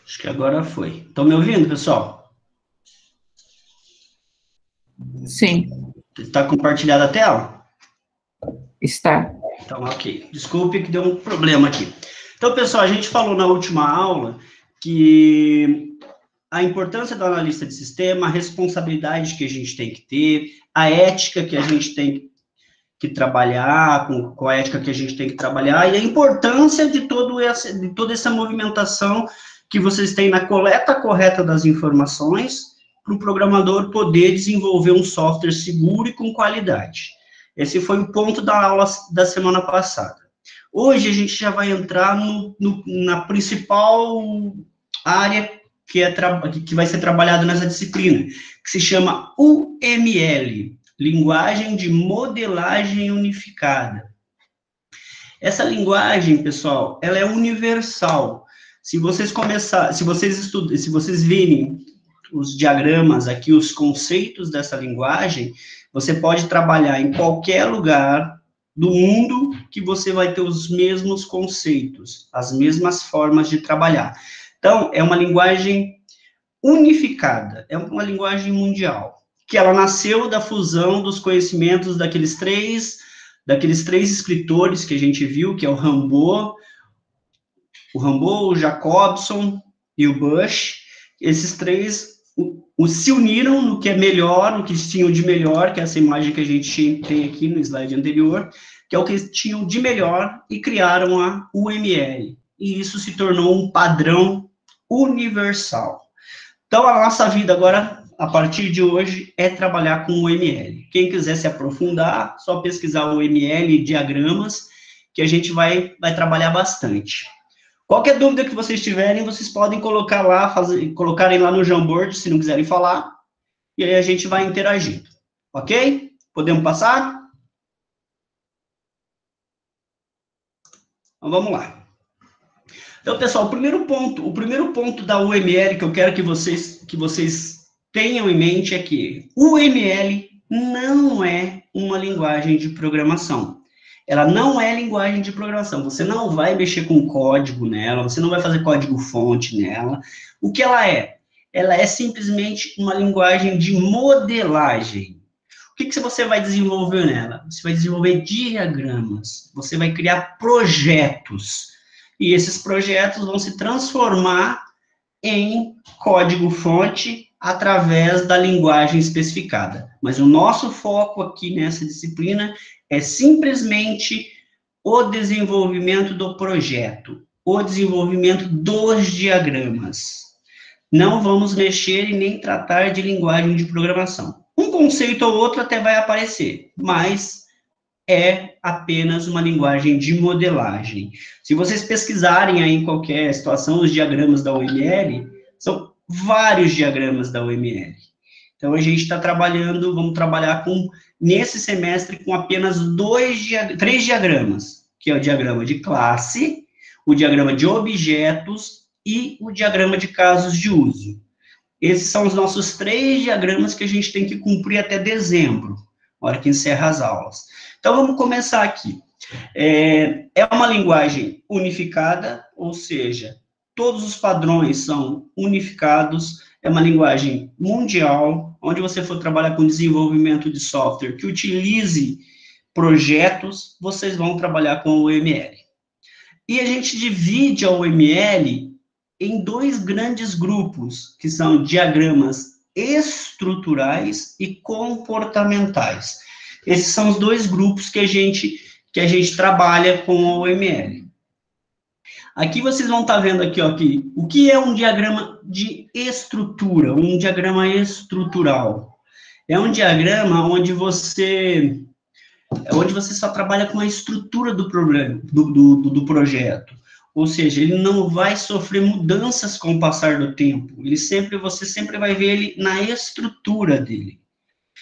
Acho que agora foi. Estão me ouvindo, pessoal? Sim. Está compartilhada a tela? Está. Então, ok. Desculpe que deu um problema aqui. Então, pessoal, a gente falou na última aula que a importância do analista de sistema, a responsabilidade que a gente tem que ter, a ética que a gente tem que trabalhar, com a ética que a gente tem que trabalhar, e a importância de toda essa movimentação que vocês têm na coleta correta das informações, para o programador poder desenvolver um software seguro e com qualidade. Esse foi o ponto da aula da semana passada. Hoje a gente já vai entrar na principal área que vai ser trabalhada nessa disciplina, que se chama UML, Linguagem de Modelagem Unificada. Essa linguagem, pessoal, ela é universal. Se vocês virem os diagramas aqui, os conceitos dessa linguagem, você pode trabalhar em qualquer lugar do mundo que você vai ter os mesmos conceitos, as mesmas formas de trabalhar. Então, é uma linguagem unificada, é uma linguagem mundial, que ela nasceu da fusão dos conhecimentos daqueles três escritores que a gente viu, que é o Rimbaud, o Jacobson e o Bush. Esses três se uniram no que é melhor, no que tinham de melhor, que é essa imagem que a gente tem aqui no slide anterior, que é o que tinham de melhor, e criaram a UML. E isso se tornou um padrão universal. Então, a nossa vida agora, a partir de hoje, é trabalhar com o UML. Quem quiser se aprofundar, só pesquisar o UML e diagramas, que a gente vai trabalhar bastante. Qualquer dúvida que vocês tiverem, vocês podem colocar lá, colocarem lá no Jamboard, se não quiserem falar, e aí a gente vai interagindo. Ok? Podemos passar? Então, vamos lá. Então, pessoal, o primeiro ponto da UML que eu quero que vocês tenham em mente é que o UML não é uma linguagem de programação. Ela não é linguagem de programação. Você não vai mexer com código nela, você não vai fazer código-fonte nela. O que ela é? Ela é simplesmente uma linguagem de modelagem. O que você vai desenvolver nela? Você vai desenvolver diagramas, você vai criar projetos. E esses projetos vão se transformar em código-fonte através da linguagem especificada. Mas o nosso foco aqui nessa disciplina é simplesmente o desenvolvimento do projeto, o desenvolvimento dos diagramas. Não vamos mexer e nem tratar de linguagem de programação. Um conceito ou outro até vai aparecer, mas é apenas uma linguagem de modelagem. Se vocês pesquisarem aí em qualquer situação os diagramas da UML, são vários diagramas da UML. Então, a gente está trabalhando, vamos trabalhar nesse semestre, com apenas 3 diagramas, que é o diagrama de classe, o diagrama de objetos e o diagrama de casos de uso. Esses são os nossos 3 diagramas que a gente tem que cumprir até dezembro, hora que encerra as aulas. Então, vamos começar aqui. É uma linguagem unificada, ou seja, todos os padrões são unificados, é uma linguagem mundial, onde você for trabalhar com desenvolvimento de software que utilize projetos, vocês vão trabalhar com o UML. E a gente divide a UML em 2 grandes grupos, que são diagramas estruturais e comportamentais. Esses são os 2 grupos que a gente trabalha com a UML. Aqui vocês vão estar vendo aqui, ó, o que é um diagrama de estrutura, um diagrama estrutural. É um diagrama onde você só trabalha com a estrutura do projeto, Ou seja, ele não vai sofrer mudanças com o passar do tempo. Você sempre vai ver ele na estrutura dele.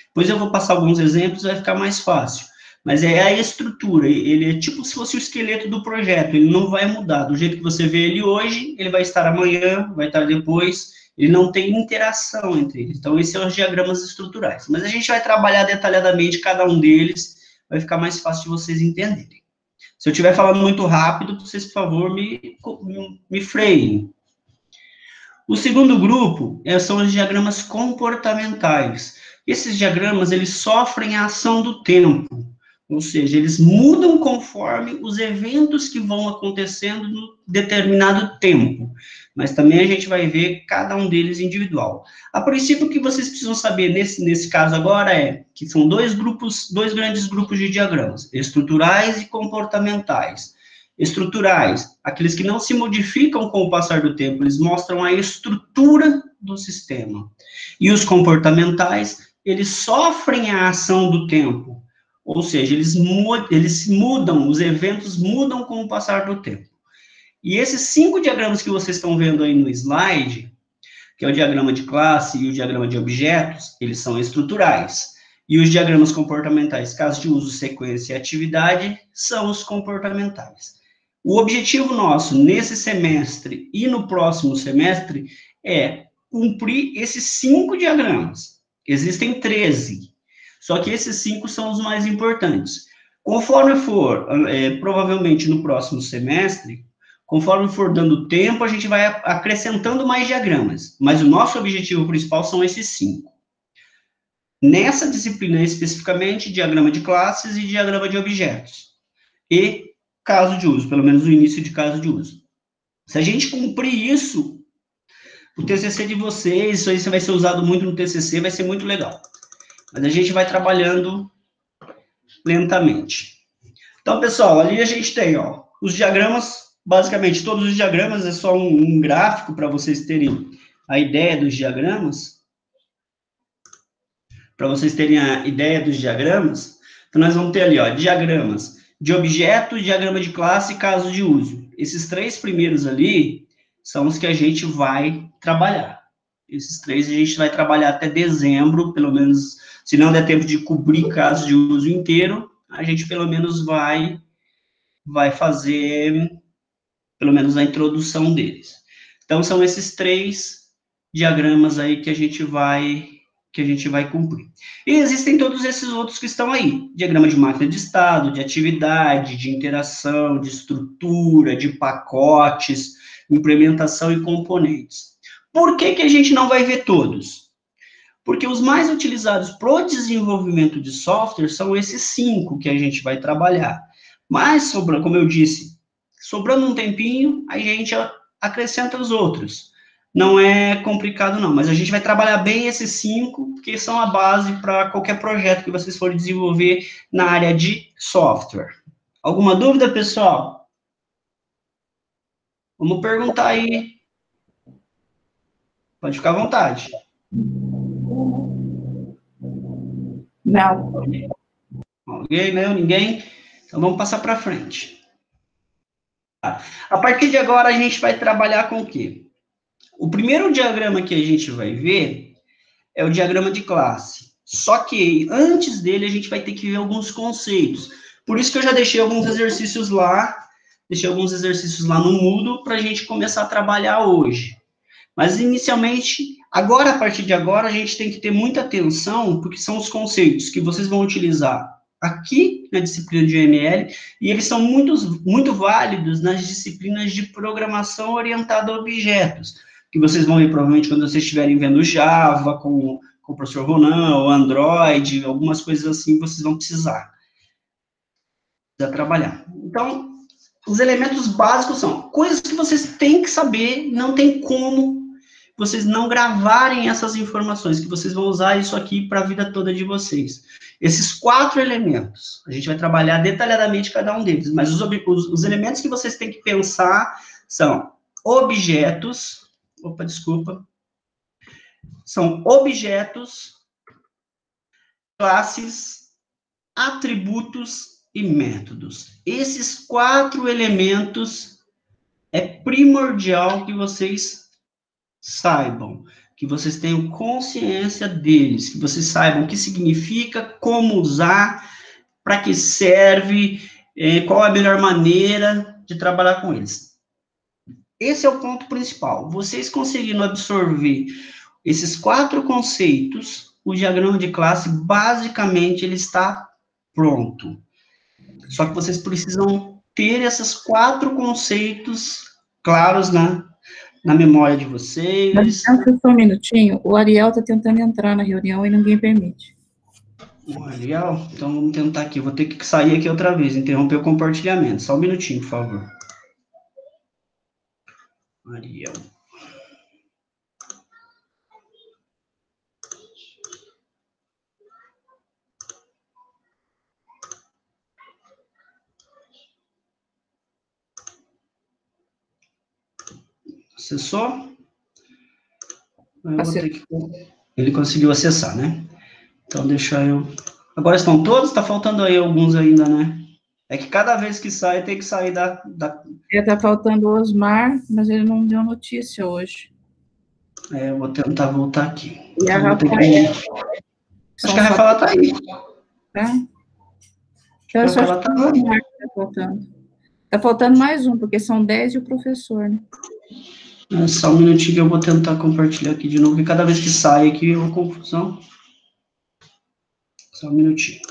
Depois eu vou passar alguns exemplos, vai ficar mais fácil. Mas é a estrutura, ele é tipo se fosse o esqueleto do projeto, ele não vai mudar. Do jeito que você vê ele hoje, ele vai estar amanhã, vai estar depois, ele não tem interação entre eles. Então, esses são os diagramas estruturais. Mas a gente vai trabalhar detalhadamente cada um deles, vai ficar mais fácil de vocês entenderem. Se eu estiver falando muito rápido, vocês, por favor, me freiem. O segundo grupo são os diagramas comportamentais. Esses diagramas, eles sofrem a ação do tempo, ou seja, eles mudam conforme os eventos que vão acontecendo no determinado tempo, mas também a gente vai ver cada um deles individual. A princípio, o que vocês precisam saber nesse caso agora é que são dois grandes grupos de diagramas, estruturais e comportamentais. Estruturais, aqueles que não se modificam com o passar do tempo, eles mostram a estrutura do sistema. E os comportamentais, eles sofrem a ação do tempo, ou seja, eles mudam, os eventos mudam com o passar do tempo. E esses 5 diagramas que vocês estão vendo aí no slide, que é o diagrama de classe e o diagrama de objetos, eles são estruturais. E os diagramas comportamentais, caso de uso, sequência e atividade, são os comportamentais. O objetivo nosso nesse semestre e no próximo semestre é cumprir esses 5 diagramas. Existem 13. Só que esses 5 são os mais importantes. Conforme for, provavelmente no próximo semestre, conforme for dando tempo, a gente vai acrescentando mais diagramas. Mas o nosso objetivo principal são esses 5. Nessa disciplina, especificamente, diagrama de classes e diagrama de objetos. E caso de uso, pelo menos o início de caso de uso. Se a gente cumprir isso, o TCC de vocês, isso aí vai ser usado muito no TCC, vai ser muito legal. Mas a gente vai trabalhando lentamente. Então, pessoal, ali a gente tem, ó, os diagramas, basicamente todos os diagramas, é só um gráfico para vocês terem a ideia dos diagramas. Para vocês terem a ideia dos diagramas, então nós vamos ter ali, ó, diagramas de objeto, diagrama de classe e caso de uso. Esses 3 primeiros ali são os que a gente vai trabalhar. Esses 3 a gente vai trabalhar até dezembro, pelo menos, se não der tempo de cobrir caso de uso inteiro, a gente pelo menos vai fazer, pelo menos, a introdução deles. Então, são esses 3 diagramas aí que a gente vai cumprir. E existem todos esses outros que estão aí, diagrama de máquina de estado, de atividade, de interação, de estrutura, de pacotes, implementação e componentes. Por que que a gente não vai ver todos? Porque os mais utilizados para o desenvolvimento de software são esses 5 que a gente vai trabalhar. Mas, como eu disse, sobrando um tempinho, a gente acrescenta os outros. Não é complicado, não, mas a gente vai trabalhar bem esses 5, porque são a base para qualquer projeto que vocês forem desenvolver na área de software. Alguma dúvida, pessoal? Vamos perguntar aí. Pode ficar à vontade. Não. Alguém? Não? Ninguém? Então vamos passar para frente. A partir de agora, a gente vai trabalhar com o quê? O primeiro diagrama que a gente vai ver é o diagrama de classe. Só que antes dele a gente vai ter que ver alguns conceitos. Por isso que eu já deixei alguns exercícios lá no Moodle para a gente começar a trabalhar hoje. Mas inicialmente, agora, a partir de agora, a gente tem que ter muita atenção, porque são os conceitos que vocês vão utilizar aqui na disciplina de UML, e eles são muito válidos nas disciplinas de programação orientada a objetos, que vocês vão ver provavelmente quando vocês estiverem vendo Java, com o professor Ronan, ou Android, algumas coisas assim, vocês vão precisar trabalhar. Então, os elementos básicos são coisas que vocês têm que saber, não tem como vocês não gravarem essas informações, que vocês vão usar isso aqui para a vida toda de vocês. Esses 4 elementos, a gente vai trabalhar detalhadamente cada um deles, mas os elementos que vocês têm que pensar são objetos, são objetos, classes, atributos e métodos. Esses 4 elementos é primordial que vocês saibam, que vocês tenham consciência deles, que vocês saibam o que significa, como usar, para que serve, qual a melhor maneira de trabalhar com eles. Esse é o ponto principal. Vocês conseguindo absorver esses 4 conceitos, o diagrama de classe, basicamente, ele está pronto. Só que vocês precisam ter esses 4 conceitos claros na memória de vocês. Dá licença só um minutinho. O Ariel está tentando entrar na reunião e ninguém permite. Ariel, então vamos tentar aqui. Vou ter que sair aqui outra vez, interromper o compartilhamento. Só um minutinho, por favor. Ariel. Acessou? Eu vou ter que... Ele conseguiu acessar, né? Então, deixa eu... Agora estão todos? Tá faltando aí alguns ainda, né? É que cada vez que sai, tem que sair da... Tá faltando o Osmar, mas ele não deu notícia hoje. Eu vou tentar voltar aqui. E a Então, Rafaela. Acho que a Rafaela tá aí. Tá? Então, eu só acho que o Osmar que tá faltando. Tá faltando mais um, porque são 10 e o professor, né? Só um minutinho que eu vou tentar compartilhar aqui de novo, porque cada vez que sai aqui é uma confusão. Só um minutinho.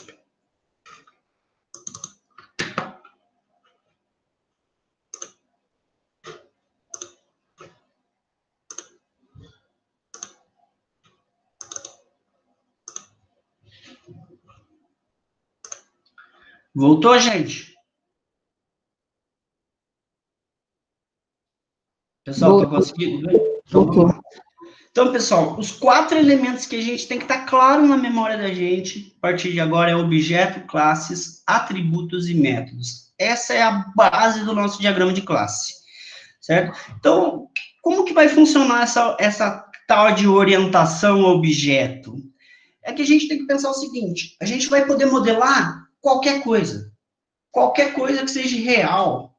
Voltou, gente? Pessoal, tá conseguindo ver? Voltou. Então, pessoal, os 4 elementos que a gente tem que estar claro na memória da gente, a partir de agora, é objeto, classes, atributos e métodos. Essa é a base do nosso diagrama de classe, certo? Então, como que vai funcionar essa tal de orientação a objeto? É que a gente tem que pensar o seguinte, a gente vai poder modelar qualquer coisa que seja real,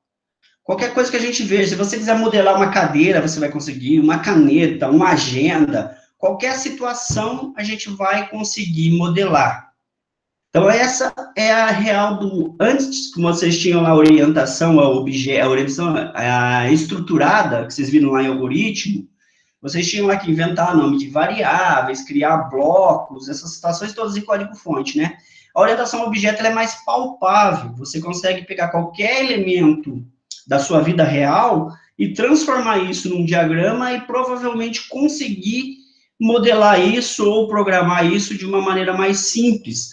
qualquer coisa que a gente veja. Se você quiser modelar uma cadeira, você vai conseguir, uma caneta, uma agenda, qualquer situação a gente vai conseguir modelar. Então, essa é a real do... Antes, como vocês tinham a orientação a objeto, a orientação estruturada, que vocês viram lá em algoritmo, vocês tinham lá que inventar nome de variáveis, criar blocos, essas situações todas em código-fonte, né? A orientação a objeto ela é mais palpável, você consegue pegar qualquer elemento da sua vida real e transformar isso num diagrama e provavelmente conseguir modelar isso ou programar isso de uma maneira mais simples.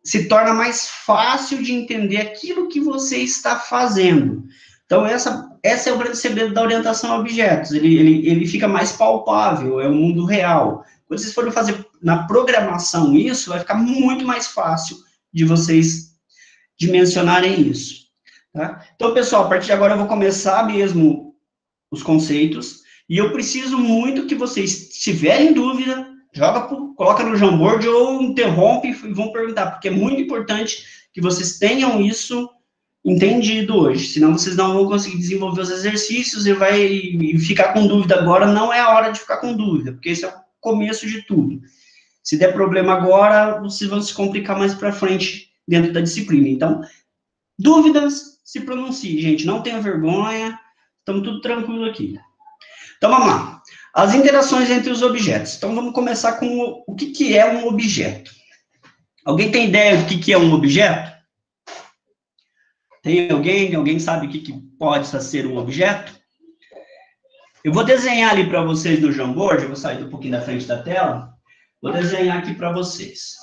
Se torna mais fácil de entender aquilo que você está fazendo. Então, essa é o grande segredo da orientação a objetos. Ele fica mais palpável, é o mundo real. Quando vocês forem fazer na programação isso, vai ficar muito mais fácil de vocês dimensionarem isso. Tá? Então, pessoal, a partir de agora eu vou começar mesmo os conceitos, e eu preciso muito que vocês, se tiverem dúvida, coloca no Jamboard ou interrompe e vão perguntar, porque é muito importante que vocês tenham isso entendido hoje, senão vocês não vão conseguir desenvolver os exercícios e vai ficar com dúvida agora. Não é a hora de ficar com dúvida, porque esse é o começo de tudo. Se der problema agora, vocês vão se complicar mais para frente dentro da disciplina. Então, dúvidas, se pronuncie, gente, não tenha vergonha, estamos tudo tranquilo aqui. Então, vamos lá. As interações entre os objetos. Então, vamos começar com o que é um objeto. Alguém tem ideia do que é um objeto? Tem alguém? Alguém sabe o que pode ser um objeto? Eu vou desenhar ali para vocês no Jamboard, eu vou sair um pouquinho da frente da tela, vou desenhar aqui para vocês.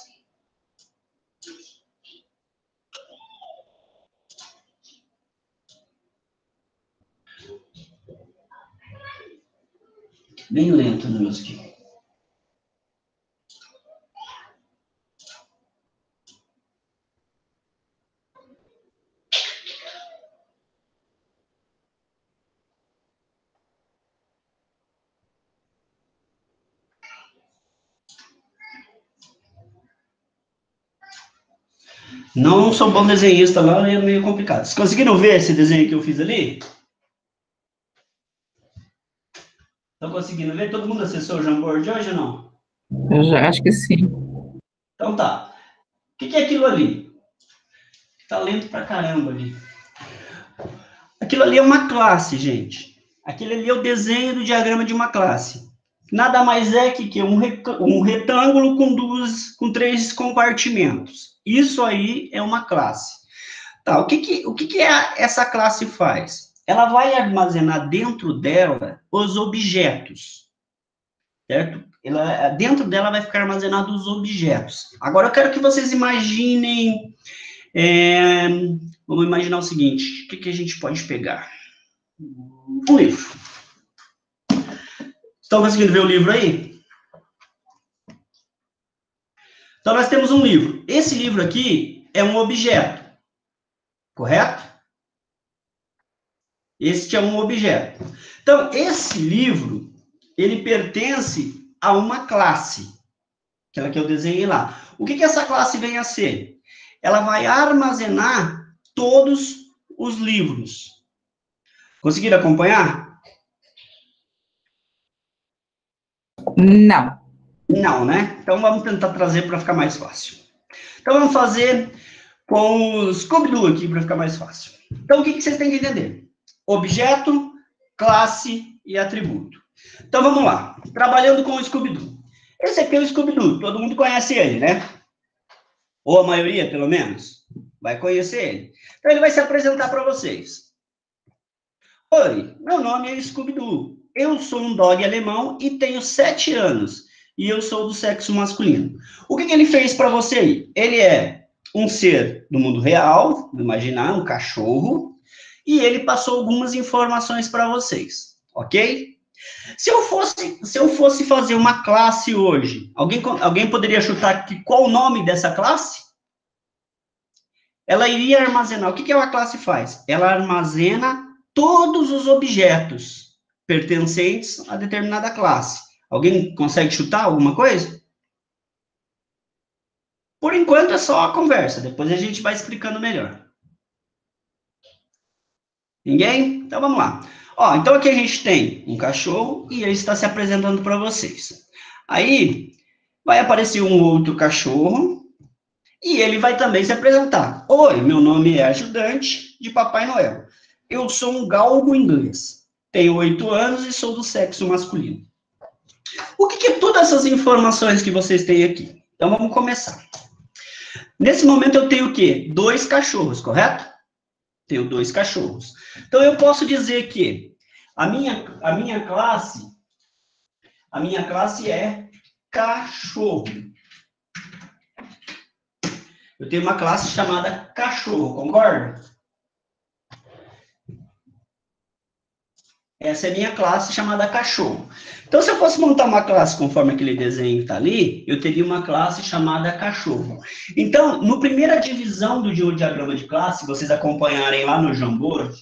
Bem lento no meu aqui. Não sou bom desenhista, lá é meio complicado. Vocês conseguiram ver esse desenho que eu fiz ali? Estão conseguindo ver? Todo mundo acessou o Jamboard hoje ou não? Eu já acho que sim. Então tá. O que é aquilo ali? Tá lento pra caramba ali. Aquilo ali é uma classe, gente. Aquilo ali é o desenho do diagrama de uma classe. Nada mais é que um retângulo com 3 compartimentos. Isso aí é uma classe. Tá, o que essa classe faz? Ela vai armazenar dentro dela os objetos, certo? Dentro dela vai ficar armazenado os objetos. Agora eu quero que vocês imaginem, vamos imaginar o seguinte, o que a gente pode pegar? Um livro. Estão conseguindo ver o livro aí? Então, nós temos um livro. Esse livro aqui é um objeto, correto? Este é um objeto. Então, esse livro, ele pertence a uma classe, aquela que eu desenhei lá. O que essa classe vem a ser? Ela vai armazenar todos os livros. Conseguiram acompanhar? Não. Não, né? Então, vamos tentar trazer para ficar mais fácil. Então, vamos fazer com o Scooby-Doo aqui, para ficar mais fácil. Então, o que vocês têm que entender? Objeto, classe e atributo. Então, vamos lá. Trabalhando com o Scooby-Doo. Esse aqui é o Scooby-Doo. Todo mundo conhece ele, né? Ou a maioria, pelo menos, vai conhecer ele. Então, ele vai se apresentar para vocês. Oi, meu nome é Scooby-Doo. Eu sou um dog alemão e tenho 7 anos. E eu sou do sexo masculino. O que ele fez para você aí? Ele é um ser do mundo real, imaginar, um cachorro, e ele passou algumas informações para vocês, ok? Se eu fosse fazer uma classe hoje, alguém poderia chutar aqui qual o nome dessa classe? Ela iria armazenar. O que uma classe faz? Ela armazena todos os objetos pertencentes a determinada classe. Alguém consegue chutar alguma coisa? Por enquanto é só a conversa, depois a gente vai explicando melhor. Ninguém? Então vamos lá. Ó, então aqui a gente tem um cachorro e ele está se apresentando para vocês. Aí vai aparecer um outro cachorro e ele vai também se apresentar. Oi, meu nome é ajudante de Papai Noel. Eu sou um galgo inglês. Tenho 8 anos e sou do sexo masculino. O que é todas essas informações que vocês têm aqui? Então vamos começar. Nesse momento eu tenho o quê? 2 cachorros, correto? Tenho 2 cachorros. Então, eu posso dizer que a minha classe é cachorro. Eu tenho uma classe chamada cachorro, concorda? Essa é a minha classe chamada cachorro. Então, se eu fosse montar uma classe conforme aquele desenho que está ali, eu teria uma classe chamada cachorro. Então, no primeira divisão do diagrama de classe, se vocês acompanharem lá no Jamboard,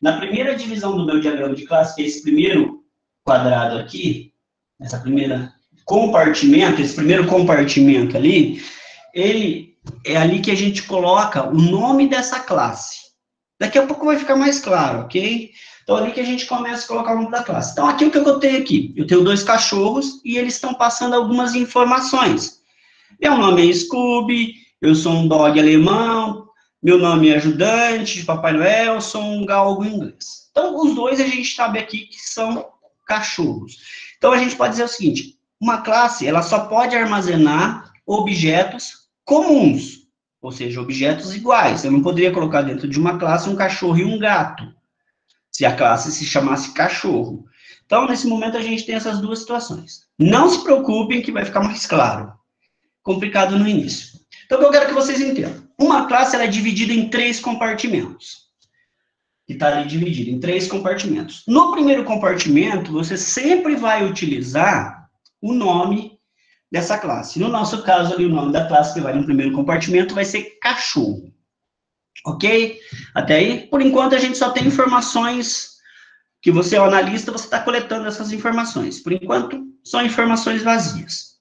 na primeira divisão do meu diagrama de classe, que é esse primeiro quadrado aqui, essa primeira compartimento, esse primeiro compartimento ali, ele é ali que a gente coloca o nome dessa classe. Daqui a pouco vai ficar mais claro, ok? Então, ali que a gente começa a colocar o nome da classe. Então, aqui o que eu tenho aqui? Eu tenho 2 cachorros e eles estão passando algumas informações. Meu nome é Scooby, eu sou um dog alemão, meu nome é ajudante de Papai Noel, sou um galgo inglês. Então, os 2 a gente sabe aqui que são cachorros. Então, a gente pode dizer o seguinte, uma classe, ela só pode armazenar objetos comuns, ou seja, objetos iguais. Eu não poderia colocar dentro de uma classe um cachorro e um gato, se a classe se chamasse cachorro. Então, nesse momento, a gente tem essas 2 situações. Não se preocupem que vai ficar mais claro. Complicado no início. Então, o que eu quero que vocês entendam. Uma classe ela é dividida em 3 compartimentos. Que está ali dividido em 3 compartimentos. No primeiro compartimento, você sempre vai utilizar o nome dessa classe. No nosso caso, ali, o nome da classe que vai no primeiro compartimento vai ser cachorro. Ok? Até aí, por enquanto, a gente só tem informações que você é o analista, você está coletando essas informações. Por enquanto, são informações vazias.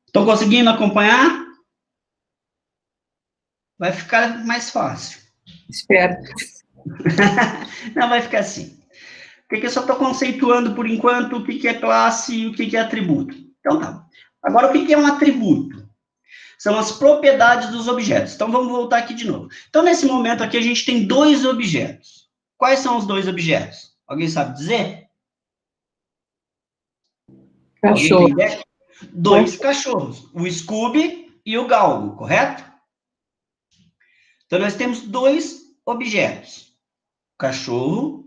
Estão conseguindo acompanhar? Vai ficar mais fácil. Espero. Não, vai ficar assim. Porque eu só estou conceituando, por enquanto, o que é classe e o que é atributo. Então, tá. Agora, o que é um atributo? São as propriedades dos objetos. Então, vamos voltar aqui de novo. Então, nesse momento aqui, a gente tem dois objetos. Quais são os dois objetos? Alguém sabe dizer? Cachorro. Alguém tem ideia? Dois cachorros. O Scooby e o Galgo, correto? Então, nós temos dois objetos. O cachorro,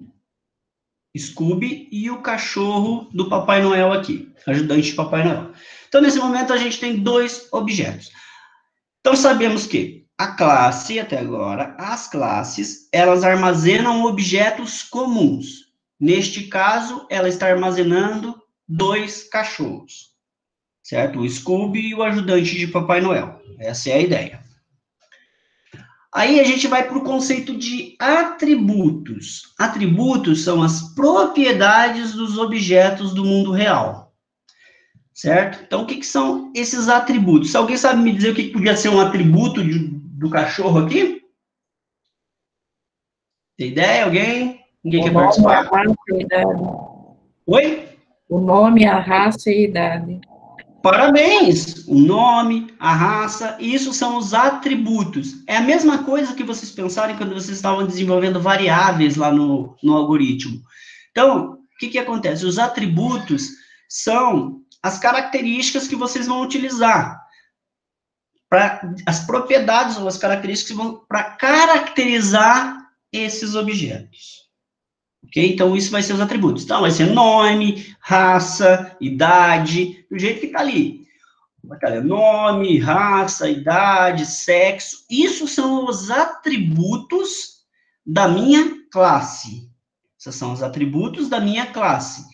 Scooby, e o cachorro do Papai Noel aqui. Ajudante de Papai Noel. Então, nesse momento, a gente tem dois objetos. Então, sabemos que a classe, até agora, as classes, elas armazenam objetos comuns. Neste caso, ela está armazenando dois cachorros, certo? O Scooby e o ajudante de Papai Noel. Essa é a ideia. Aí a gente vai para o conceito de atributos. Atributos são as propriedades dos objetos do mundo real. Certo? Então, o que são esses atributos? Se alguém sabe me dizer o que podia ser um atributo do cachorro aqui? Tem ideia? Alguém? Ninguém quer participar? A raça e a idade. Oi? O nome, a raça e a idade. Parabéns! O nome, a raça, isso são os atributos. É a mesma coisa que vocês pensarem quando vocês estavam desenvolvendo variáveis lá no algoritmo. Então, o que acontece? Os atributos são as características que vocês vão utilizar. As propriedades ou as características vão para caracterizar esses objetos. Ok? Então, isso vai ser os atributos. Então, vai ser nome, raça, idade, do jeito que está ali. Nome, raça, idade, sexo. Isso são os atributos da minha classe. Esses são os atributos da minha classe,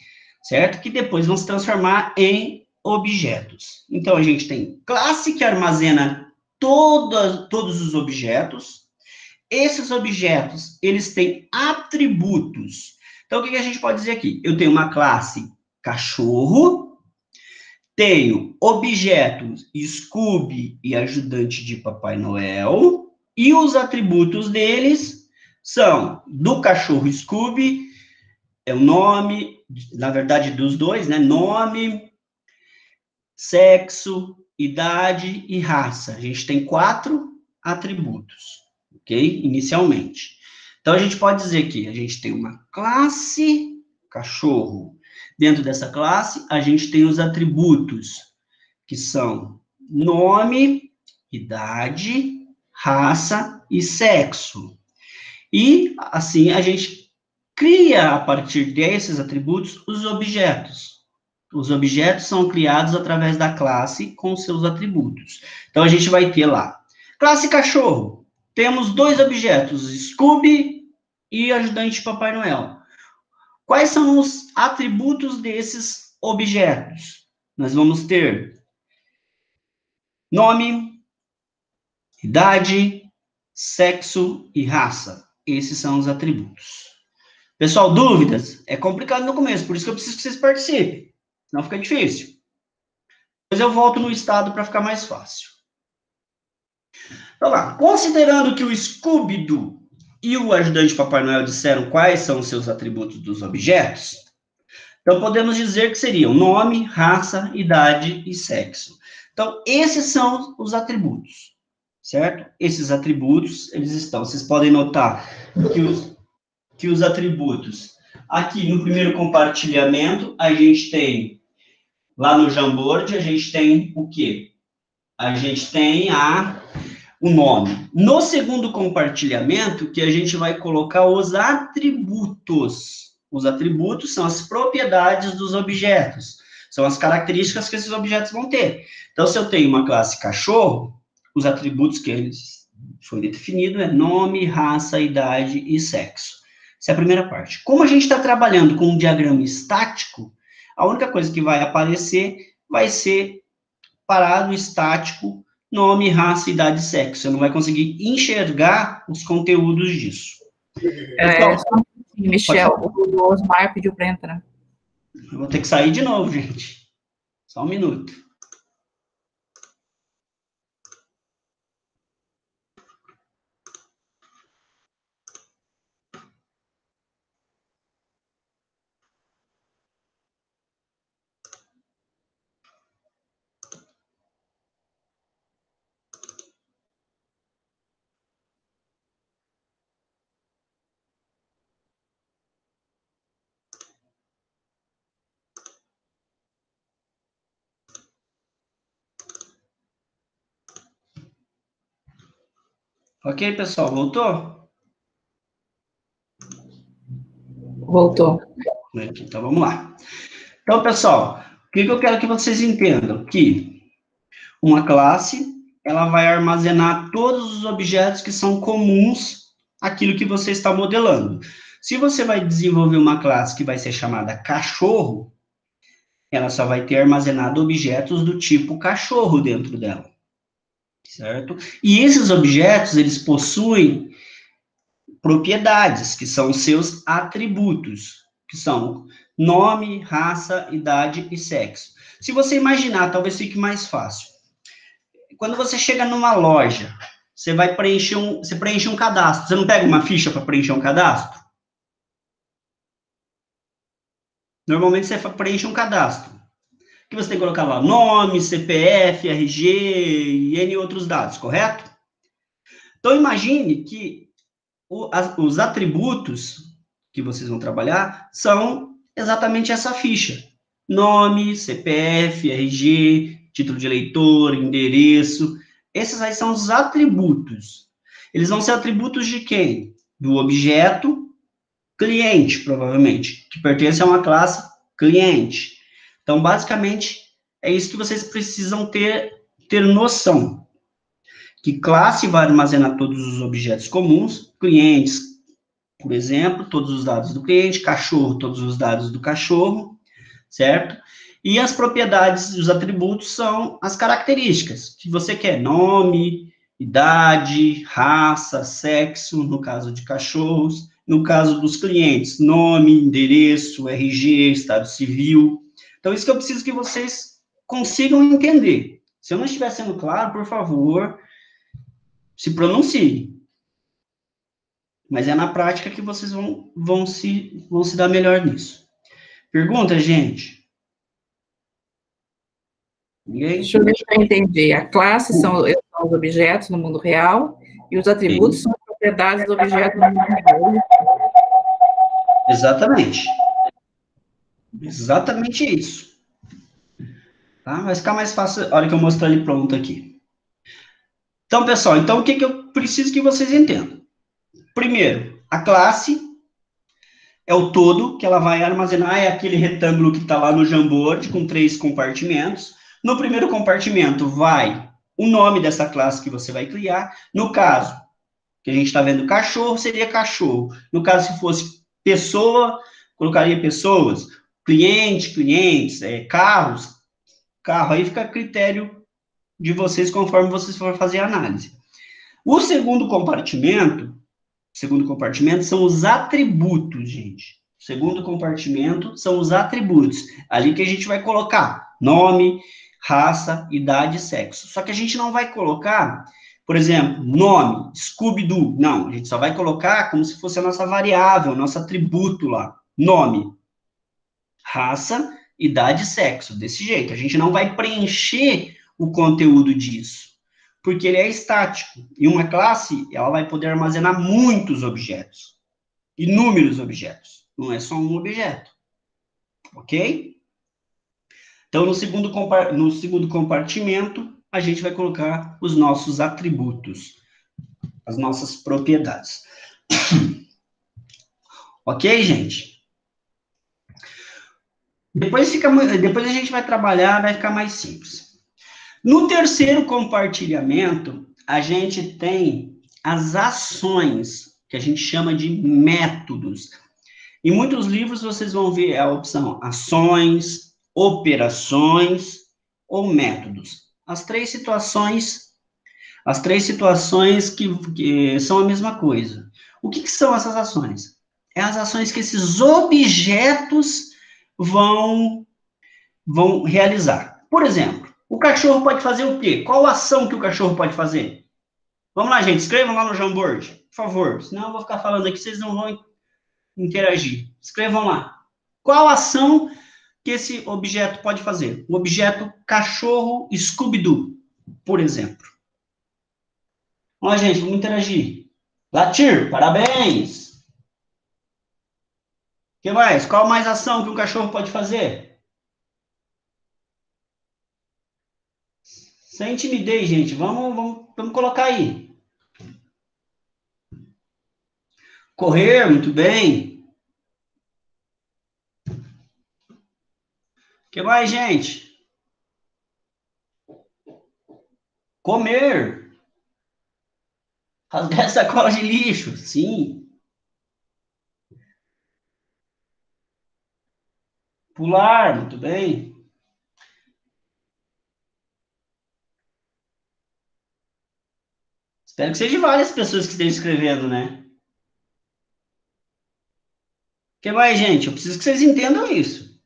certo? Que depois vão se transformar em objetos. Então, a gente tem classe que armazena todos os objetos. Esses objetos, eles têm atributos. Então, o que a gente pode dizer aqui? Eu tenho uma classe cachorro, tenho objetos Scooby e ajudante de Papai Noel, e os atributos deles são do cachorro Scooby, é o nome, na verdade, dos dois, né? Nome, sexo, idade e raça. A gente tem 4 atributos, ok? Inicialmente. Então, a gente pode dizer que a gente tem uma classe cachorro. Dentro dessa classe, a gente tem os atributos, que são nome, idade, raça e sexo. E, assim, a gente cria, a partir desses atributos, os objetos. Os objetos são criados através da classe com seus atributos. Então, a gente vai ter lá, classe cachorro. Temos 2 objetos, Scooby e ajudante de Papai Noel. Quais são os atributos desses objetos? Nós vamos ter nome, idade, sexo e raça. Esses são os atributos. Pessoal, dúvidas? É complicado no começo, por isso que eu preciso que vocês participem. Senão fica difícil. Depois eu volto no estado para ficar mais fácil. Então lá, considerando que o Scooby-Doo e o ajudante Papai Noel disseram quais são os seus atributos dos objetos, então podemos dizer que seriam nome, raça, idade e sexo. Então, esses são os atributos, certo? Esses atributos, eles estão, vocês podem notar que os atributos, aqui no primeiro compartilhamento, a gente tem, lá no Jamboard, a gente tem o quê? A gente tem o nome. No segundo compartilhamento, que a gente vai colocar os atributos. Os atributos são as propriedades dos objetos. São as características que esses objetos vão ter. Então, se eu tenho uma classe cachorro, os atributos que eles foi definido é nome, raça, idade e sexo. Essa é a primeira parte. Como a gente está trabalhando com um diagrama estático, a única coisa que vai aparecer vai ser parado, estático, nome, raça, idade e sexo. Você não vai conseguir enxergar os conteúdos disso. Só um pouquinho, Michel, o Osmar pediu para entrar. Eu vou ter que sair de novo, gente. Só um minuto. Ok, pessoal? Voltou? Voltou. Então, vamos lá. Então, pessoal, o que eu quero que vocês entendam? Que uma classe, ela vai armazenar todos os objetos que são comuns àquilo que você está modelando. Se você vai desenvolver uma classe que vai ser chamada cachorro, ela só vai ter armazenado objetos do tipo cachorro dentro dela, certo? E esses objetos, eles possuem propriedades, que são seus atributos, que são nome, raça, idade e sexo. Se você imaginar, talvez fique mais fácil. Quando você chega numa loja, você vai você preenche um cadastro. Você não pega uma ficha para preencher um cadastro? Normalmente você preenche um cadastro. Que você tem que colocar lá nome, CPF, RG e N outros dados, correto? Então imagine que os atributos que vocês vão trabalhar são exatamente essa ficha. Nome, CPF, RG, título de eleitor, endereço. Esses aí são os atributos. Eles vão ser atributos de quem? Do objeto cliente, provavelmente, que pertence a uma classe cliente. Então, basicamente, é isso que vocês precisam ter noção. Que classe vai armazenar todos os objetos comuns, clientes, por exemplo, todos os dados do cliente, cachorro, todos os dados do cachorro, certo? E as propriedades, os atributos são as características que você quer, nome, idade, raça, sexo, no caso de cachorros, no caso dos clientes, nome, endereço, RG, estado civil. Então, isso que eu preciso que vocês consigam entender. Se eu não estiver sendo claro, por favor, se pronuncie. Mas é na prática que vocês vão se dar melhor nisso. Pergunta, gente? Ninguém? Deixa eu ver se eu entendi. A classe são os objetos no mundo real e os atributos Sim. são as propriedades do objeto no mundo real. Exatamente. Exatamente isso. Tá? Vai ficar mais fácil a hora que eu mostrar ele pronto aqui. Então, pessoal, o que eu preciso que vocês entendam? Primeiro, a classe é o todo que ela vai armazenar, é aquele retângulo que está lá no Jamboard, com 3 compartimentos. No primeiro compartimento vai o nome dessa classe que você vai criar. No caso, que a gente está vendo cachorro, seria cachorro. No caso, se fosse pessoa, colocaria pessoas. Cliente, clientes, carros, carro. Aí fica a critério de vocês, conforme vocês forem fazer a análise. O segundo compartimento são os atributos, gente. O segundo compartimento são os atributos. Ali que a gente vai colocar nome, raça, idade e sexo. Só que a gente não vai colocar, por exemplo, nome, Scooby-Doo. Não, a gente só vai colocar como se fosse a nossa variável, nosso atributo lá. Nome, raça, idade e sexo. Desse jeito. A gente não vai preencher o conteúdo disso, porque ele é estático. E uma classe, ela vai poder armazenar muitos objetos, inúmeros objetos. Não é só um objeto. Ok? Então, no segundo compartimento, a gente vai colocar os nossos atributos, as nossas propriedades. Ok, gente? Depois a gente vai trabalhar, vai ficar mais simples. No terceiro compartilhamento, a gente tem as ações, que a gente chama de métodos. Em muitos livros vocês vão ver a opção ações, operações ou métodos. As três situações que são a mesma coisa. O que são essas ações? É as ações que esses objetos vão realizar. Por exemplo, o cachorro pode fazer o quê? Qual ação que o cachorro pode fazer? Vamos lá, gente, escrevam lá no Jamboard, por favor. Senão eu vou ficar falando aqui, vocês não vão interagir. Escrevam lá. Qual ação que esse objeto pode fazer? O objeto cachorro Scooby-Doo, por exemplo. Vamos lá, gente, vamos interagir. Latir, parabéns! O que mais? Qual mais ação que um cachorro pode fazer? Sem timidez, gente. Vamos colocar aí. Correr, muito bem. O que mais, gente? Comer. Rasgar sacola de lixo, sim. Pular, muito bem. Espero que seja várias pessoas que estejam escrevendo, né? O que mais, gente? Eu preciso que vocês entendam isso.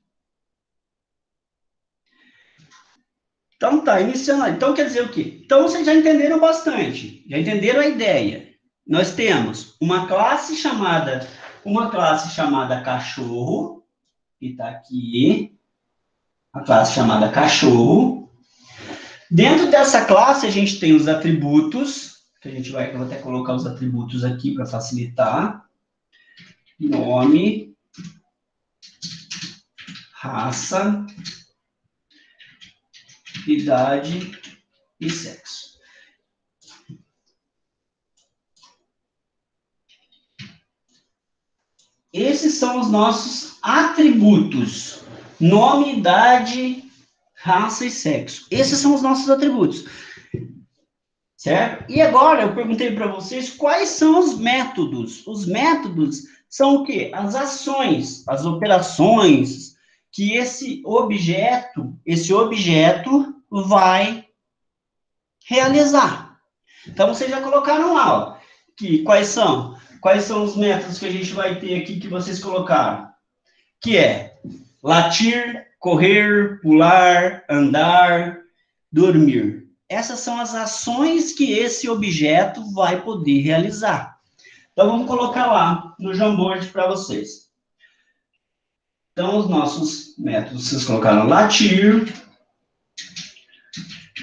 Então tá, iniciando. Então quer dizer o quê? Então vocês já entenderam bastante, já entenderam a ideia. Nós temos uma classe chamada cachorro, que está aqui, a classe chamada cachorro. Dentro dessa classe a gente tem os atributos, que eu vou até colocar os atributos aqui para facilitar. Nome, raça, idade e sexo. Esses são os nossos atributos. Nome, idade, raça e sexo. Esses são os nossos atributos. Certo? E agora eu perguntei para vocês quais são os métodos. Os métodos são o quê? As ações, as operações que esse objeto vai realizar. Então, vocês já colocaram lá, ó, que quais são os métodos que a gente vai ter aqui que vocês colocaram? Que é latir, correr, pular, andar, dormir. Essas são as ações que esse objeto vai poder realizar. Então, vamos colocar lá no Jamboard para vocês. Então, os nossos métodos, vocês colocaram latir,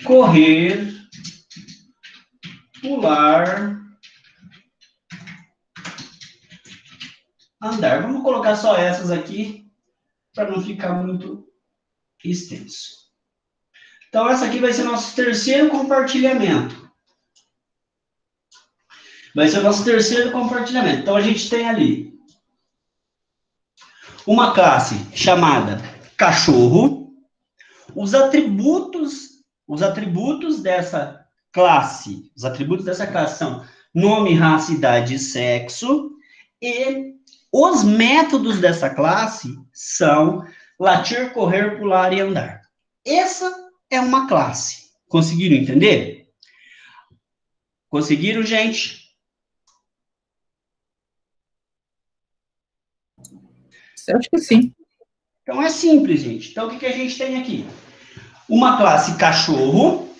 correr, pular, andar. Vamos colocar só essas aqui, para não ficar muito extenso. Então, essa aqui vai ser nosso terceiro compartilhamento. Então, a gente tem ali uma classe chamada cachorro. Os atributos dessa classe são nome, raça, idade e sexo. E os métodos dessa classe são latir, correr, pular e andar. Essa é uma classe. Conseguiram entender? Conseguiram, gente? Eu acho que sim. Então, é simples, gente. Então, o que a gente tem aqui? Uma classe cachorro,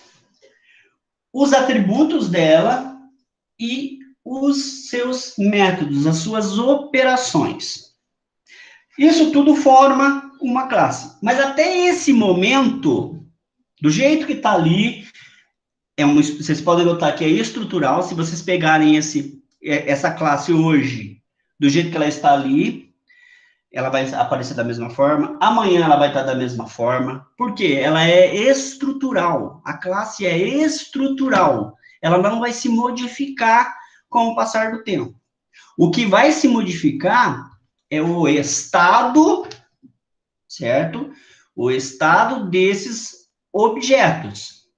os atributos dela e os seus métodos, as suas operações. Isso tudo forma uma classe. Mas até esse momento, do jeito que está ali, vocês podem notar que é estrutural. Se vocês pegarem essa classe hoje, do jeito que ela está ali, ela vai aparecer da mesma forma. Amanhã ela vai estar da mesma forma. Por quê? Ela é estrutural. A classe é estrutural. Ela não vai se modificar com o passar do tempo. O que vai se modificar é o estado, certo? O estado desses objetos,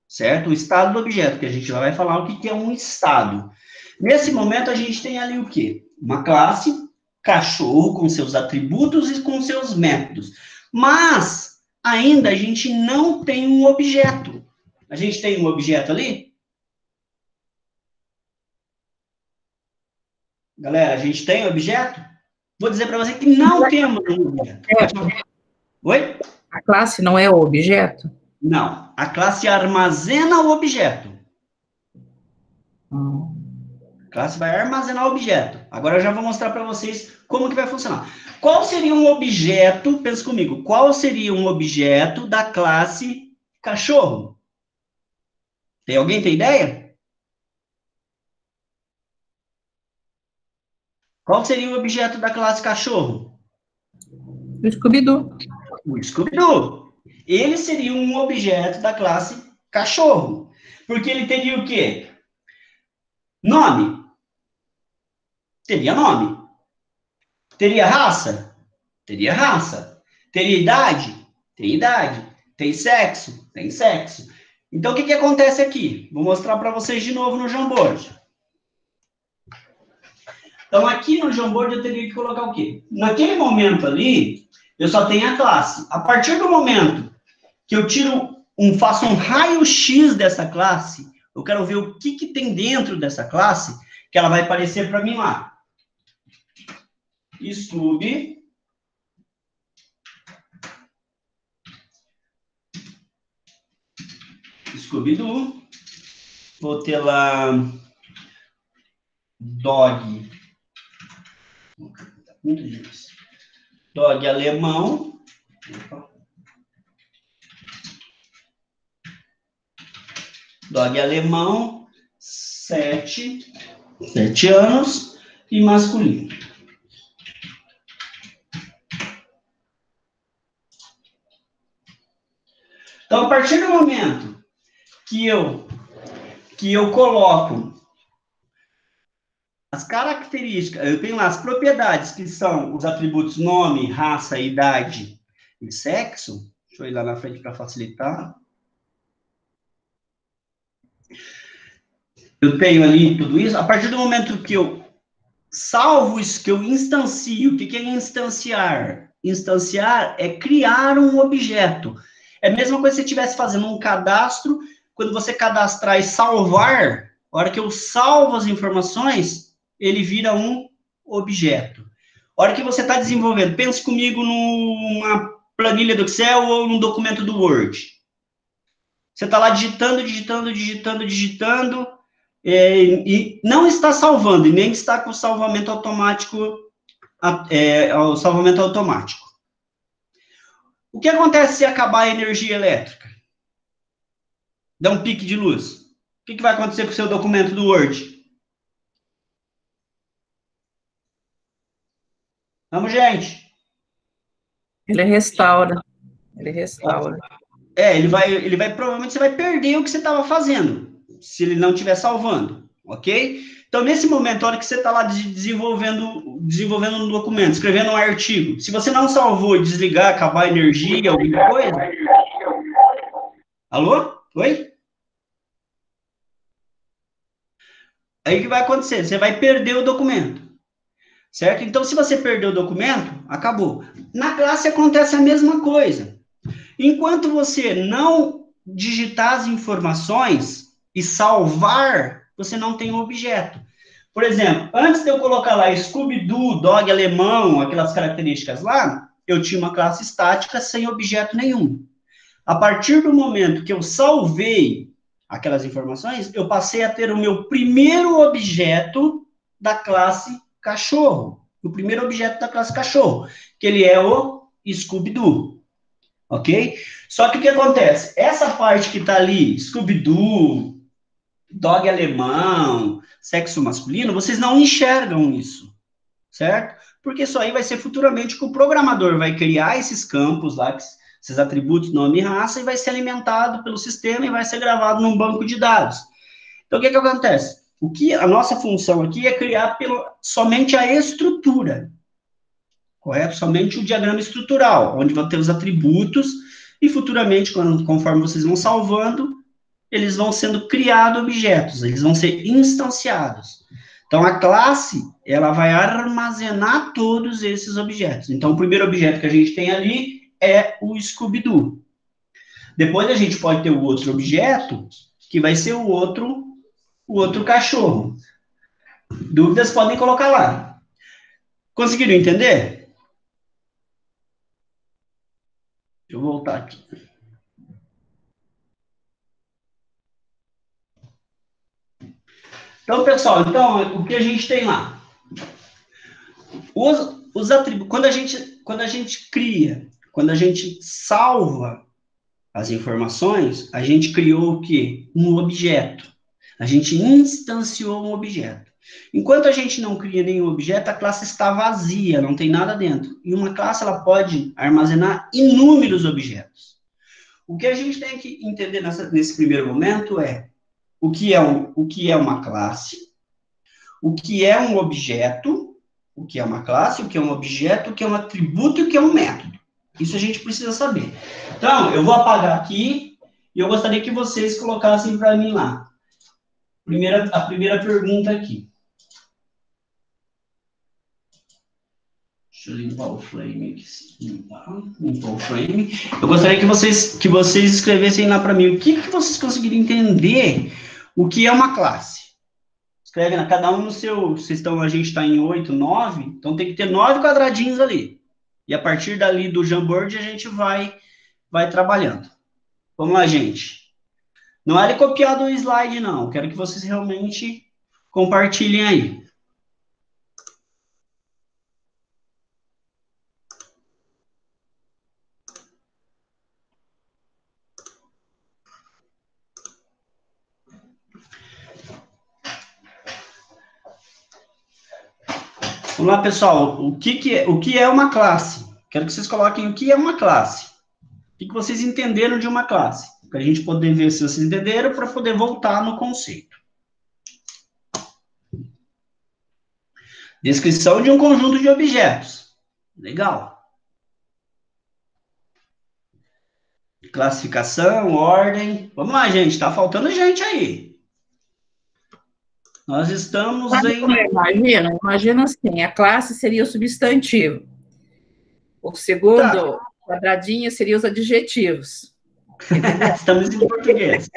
certo? O estado do objeto, que a gente vai falar o que é um estado. Nesse momento, a gente tem ali o quê? Uma classe cachorro com seus atributos e com seus métodos. Mas, ainda, a gente não tem um objeto. A gente tem um objeto ali? Galera, a gente tem objeto? Vou dizer para você que não temos um objeto. Oi? A classe não é o objeto? Não. A classe armazena o objeto. A classe vai armazenar o objeto. Agora eu já vou mostrar para vocês como que vai funcionar. Qual seria um objeto, pensa comigo, qual seria um objeto da classe cachorro? Alguém tem ideia? Qual seria o objeto da classe cachorro? O Scooby-Doo. O Scooby-Doo. Ele seria um objeto da classe cachorro. Porque ele teria o quê? Nome. Teria nome. Teria raça? Teria raça. Teria idade? Tem idade. Tem sexo? Tem sexo. Então, o que acontece aqui? Vou mostrar para vocês de novo no Jamboard. Então, aqui no Jamboard eu teria que colocar o quê? Naquele momento ali, eu só tenho a classe. A partir do momento que eu faço um raio-x dessa classe, eu quero ver o que tem dentro dessa classe, que ela vai aparecer para mim lá. Scooby-Doo. Vou ter lá dog. Muito difícil. Dog alemão. Dog alemão, 7 anos e masculino. Então, a partir do momento que eu coloco as características, eu tenho lá as propriedades, que são os atributos nome, raça, idade e sexo. Deixa eu ir lá na frente para facilitar. Eu tenho ali tudo isso. A partir do momento que eu salvo isso, que eu instancio, o que é instanciar? Instanciar é criar um objeto. É a mesma coisa se você estivesse fazendo um cadastro, quando você cadastrar e salvar, a hora que eu salvo as informações, ele vira um objeto. A hora que você está desenvolvendo, pense comigo numa planilha do Excel ou num documento do Word. Você está lá digitando, e não está salvando, e nem está com o salvamento automático, o salvamento automático. O que acontece se acabar a energia elétrica? Dá um pique de luz. O que vai acontecer com o seu documento do Word? Vamos, gente. Ele restaura. Ele vai, provavelmente você vai perder o que você estava fazendo, se ele não estiver salvando, ok? Então, nesse momento, a hora que você está lá desenvolvendo um documento, escrevendo um artigo, se você não salvou e desligar, acabar a energia, alguma coisa... Alô? Oi? Aí o que vai acontecer? Você vai perder o documento, certo? Então, se você perder o documento, acabou. Na classe acontece a mesma coisa. Enquanto você não digitar as informações e salvar, você não tem um objeto. Por exemplo, antes de eu colocar lá Scooby-Doo, dog alemão, aquelas características lá, eu tinha uma classe estática sem objeto nenhum. A partir do momento que eu salvei aquelas informações, eu passei a ter o meu primeiro objeto da classe cachorro. O primeiro objeto da classe cachorro, que ele é o Scooby-Doo. Ok? Só que o que acontece? Essa parte que está ali, Scooby-Doo, dog alemão, sexo masculino, vocês não enxergam isso, certo? Porque isso aí vai ser futuramente que o programador vai criar esses campos lá, esses atributos, nome e raça, e vai ser alimentado pelo sistema e vai ser gravado num banco de dados. Então, o que acontece? A nossa função aqui é criar somente a estrutura, correto? Somente o diagrama estrutural, onde vão ter os atributos, e futuramente, conforme vocês vão salvando, eles vão sendo criados objetos, eles vão ser instanciados. Então, a classe, ela vai armazenar todos esses objetos. Então, o primeiro objeto que a gente tem ali é o Scooby-Doo. Depois, a gente pode ter o outro objeto, que vai ser o outro cachorro. Dúvidas podem colocar lá. Conseguiram entender? Deixa eu voltar aqui. Então, pessoal, o que a gente tem lá? Os atributos, quando a gente cria, quando a gente salva as informações, a gente criou o quê? Um objeto. A gente instanciou um objeto. Enquanto a gente não cria nenhum objeto, a classe está vazia, não tem nada dentro. E uma classe, ela pode armazenar inúmeros objetos. O que a gente tem que entender nesse primeiro momento é o que é uma classe, o que é um objeto, o que é uma classe, o que é um objeto, o que é um atributo e o que é um método. Isso a gente precisa saber. Então, eu vou apagar aqui e eu gostaria que vocês colocassem para mim lá. A primeira pergunta aqui. Deixa eu limpar o frame aqui. Limpar o frame. Eu gostaria que vocês escrevessem lá para mim o que vocês conseguiram entender o que é uma classe. Escreve na cada um no seu. A gente está em 8, 9, então tem que ter 9 quadradinhos ali. E a partir dali do Jamboard a gente vai trabalhando. Vamos lá, gente. Não é copiar do slide, não. Quero que vocês realmente compartilhem aí. Vamos lá, pessoal. O que é uma classe? Quero que vocês coloquem o que é uma classe. O que vocês entenderam de uma classe? Para a gente poder ver se vocês entenderam, para poder voltar no conceito. Descrição de um conjunto de objetos. Legal. Classificação, ordem. Vamos lá, gente. Tá faltando gente aí. Nós estamos Imagina assim, a classe seria o substantivo. O segundo quadradinho seria os adjetivos. Estamos em português.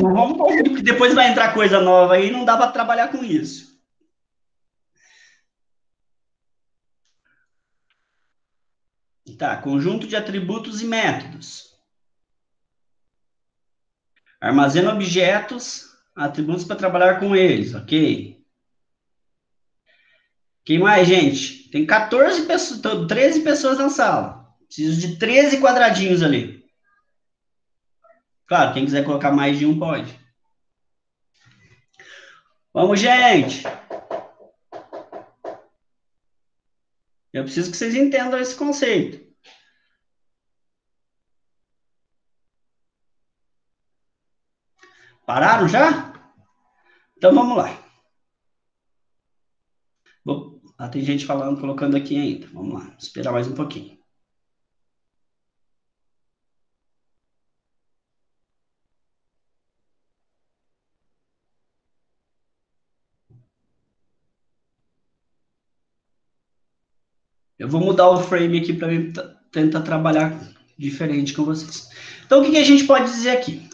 Não vamos confundir, porque depois vai entrar coisa nova aí e não dá para trabalhar com isso. Tá, conjunto de atributos e métodos. Armazena objetos, atributos para trabalhar com eles, ok? Quem mais, gente? Tem 14 pessoas, 13 pessoas na sala. Preciso de 13 quadradinhos ali. Claro, quem quiser colocar mais de um pode. Vamos, gente! Eu preciso que vocês entendam esse conceito. Pararam já? Então vamos lá. Tem gente falando, colocando aqui ainda. Vamos lá, esperar mais um pouquinho. Eu vou mudar o frame aqui para tentar trabalhar diferente com vocês. Então, o que a gente pode dizer aqui?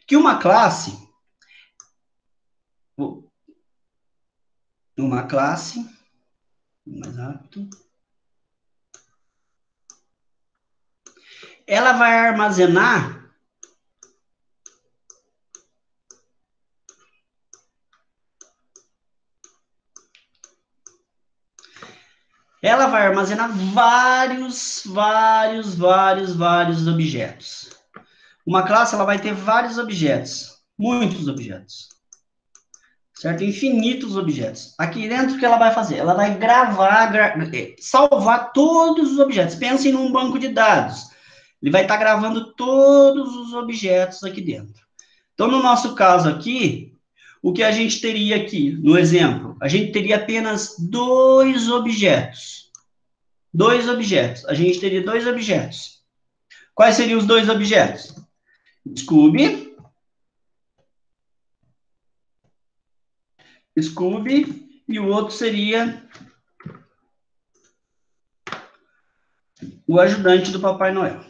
Que uma classe, mais rápido, ela vai armazenar vários objetos. Uma classe, ela vai ter vários objetos, muitos objetos, certo? Infinitos objetos. Aqui dentro, o que ela vai fazer? Ela vai salvar todos os objetos. Pensem num banco de dados. Ele vai estar gravando todos os objetos aqui dentro. Então, no nosso caso aqui, o que a gente teria aqui, no exemplo, a gente teria apenas 2 objetos. 2 objetos. A gente teria 2 objetos. Quais seriam os 2 objetos? Scooby e o outro seria o ajudante do Papai Noel.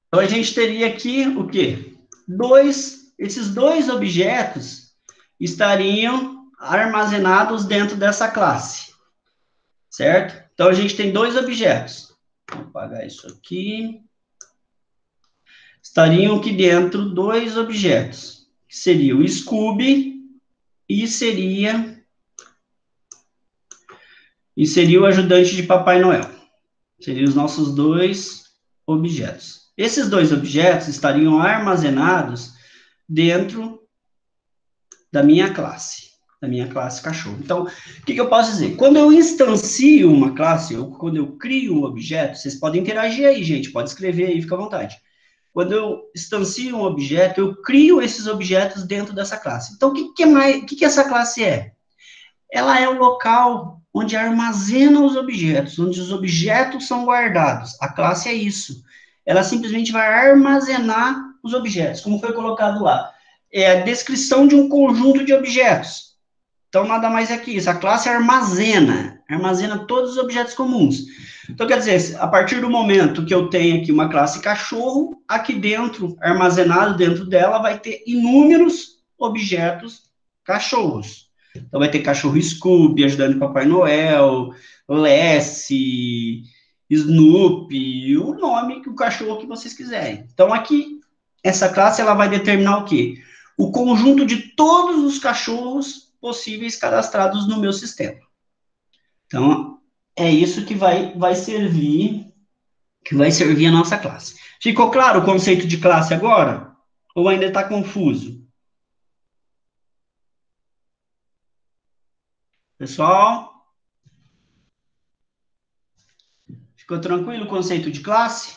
Então, a gente teria aqui o quê? Esses 2 objetos estariam armazenados dentro dessa classe, certo? Então, a gente tem 2 objetos. Vou apagar isso aqui. Estariam aqui dentro 2 objetos, que seria o Scooby e seria o ajudante de Papai Noel. Seriam os nossos 2 objetos. Esses 2 objetos estariam armazenados dentro da minha classe. da minha classe cachorro. Então, o que eu posso dizer? Quando eu instancio uma classe, ou quando eu crio um objeto, vocês podem interagir aí, gente, pode escrever aí, fica à vontade. Quando eu instancio um objeto, eu crio esses objetos dentro dessa classe. Então, o que essa classe é? Ela é o local onde armazena os objetos, onde os objetos são guardados. A classe é isso. Ela simplesmente vai armazenar os objetos, como foi colocado lá. É a descrição de um conjunto de objetos. Então, nada mais é que isso. A classe armazena todos os objetos comuns. Então, quer dizer, a partir do momento que eu tenho aqui uma classe cachorro, aqui dentro, armazenado dentro dela, vai ter inúmeros objetos cachorros. Então, vai ter cachorro Scooby, ajudando o Papai Noel, Lassie, Snoopy, o nome que o cachorro que vocês quiserem. Então, aqui, essa classe, ela vai determinar o quê? O conjunto de todos os cachorros possíveis cadastrados no meu sistema. Então, é isso que vai servir a nossa classe. Ficou claro o conceito de classe agora? Ou ainda está confuso? Pessoal? Ficou tranquilo o conceito de classe?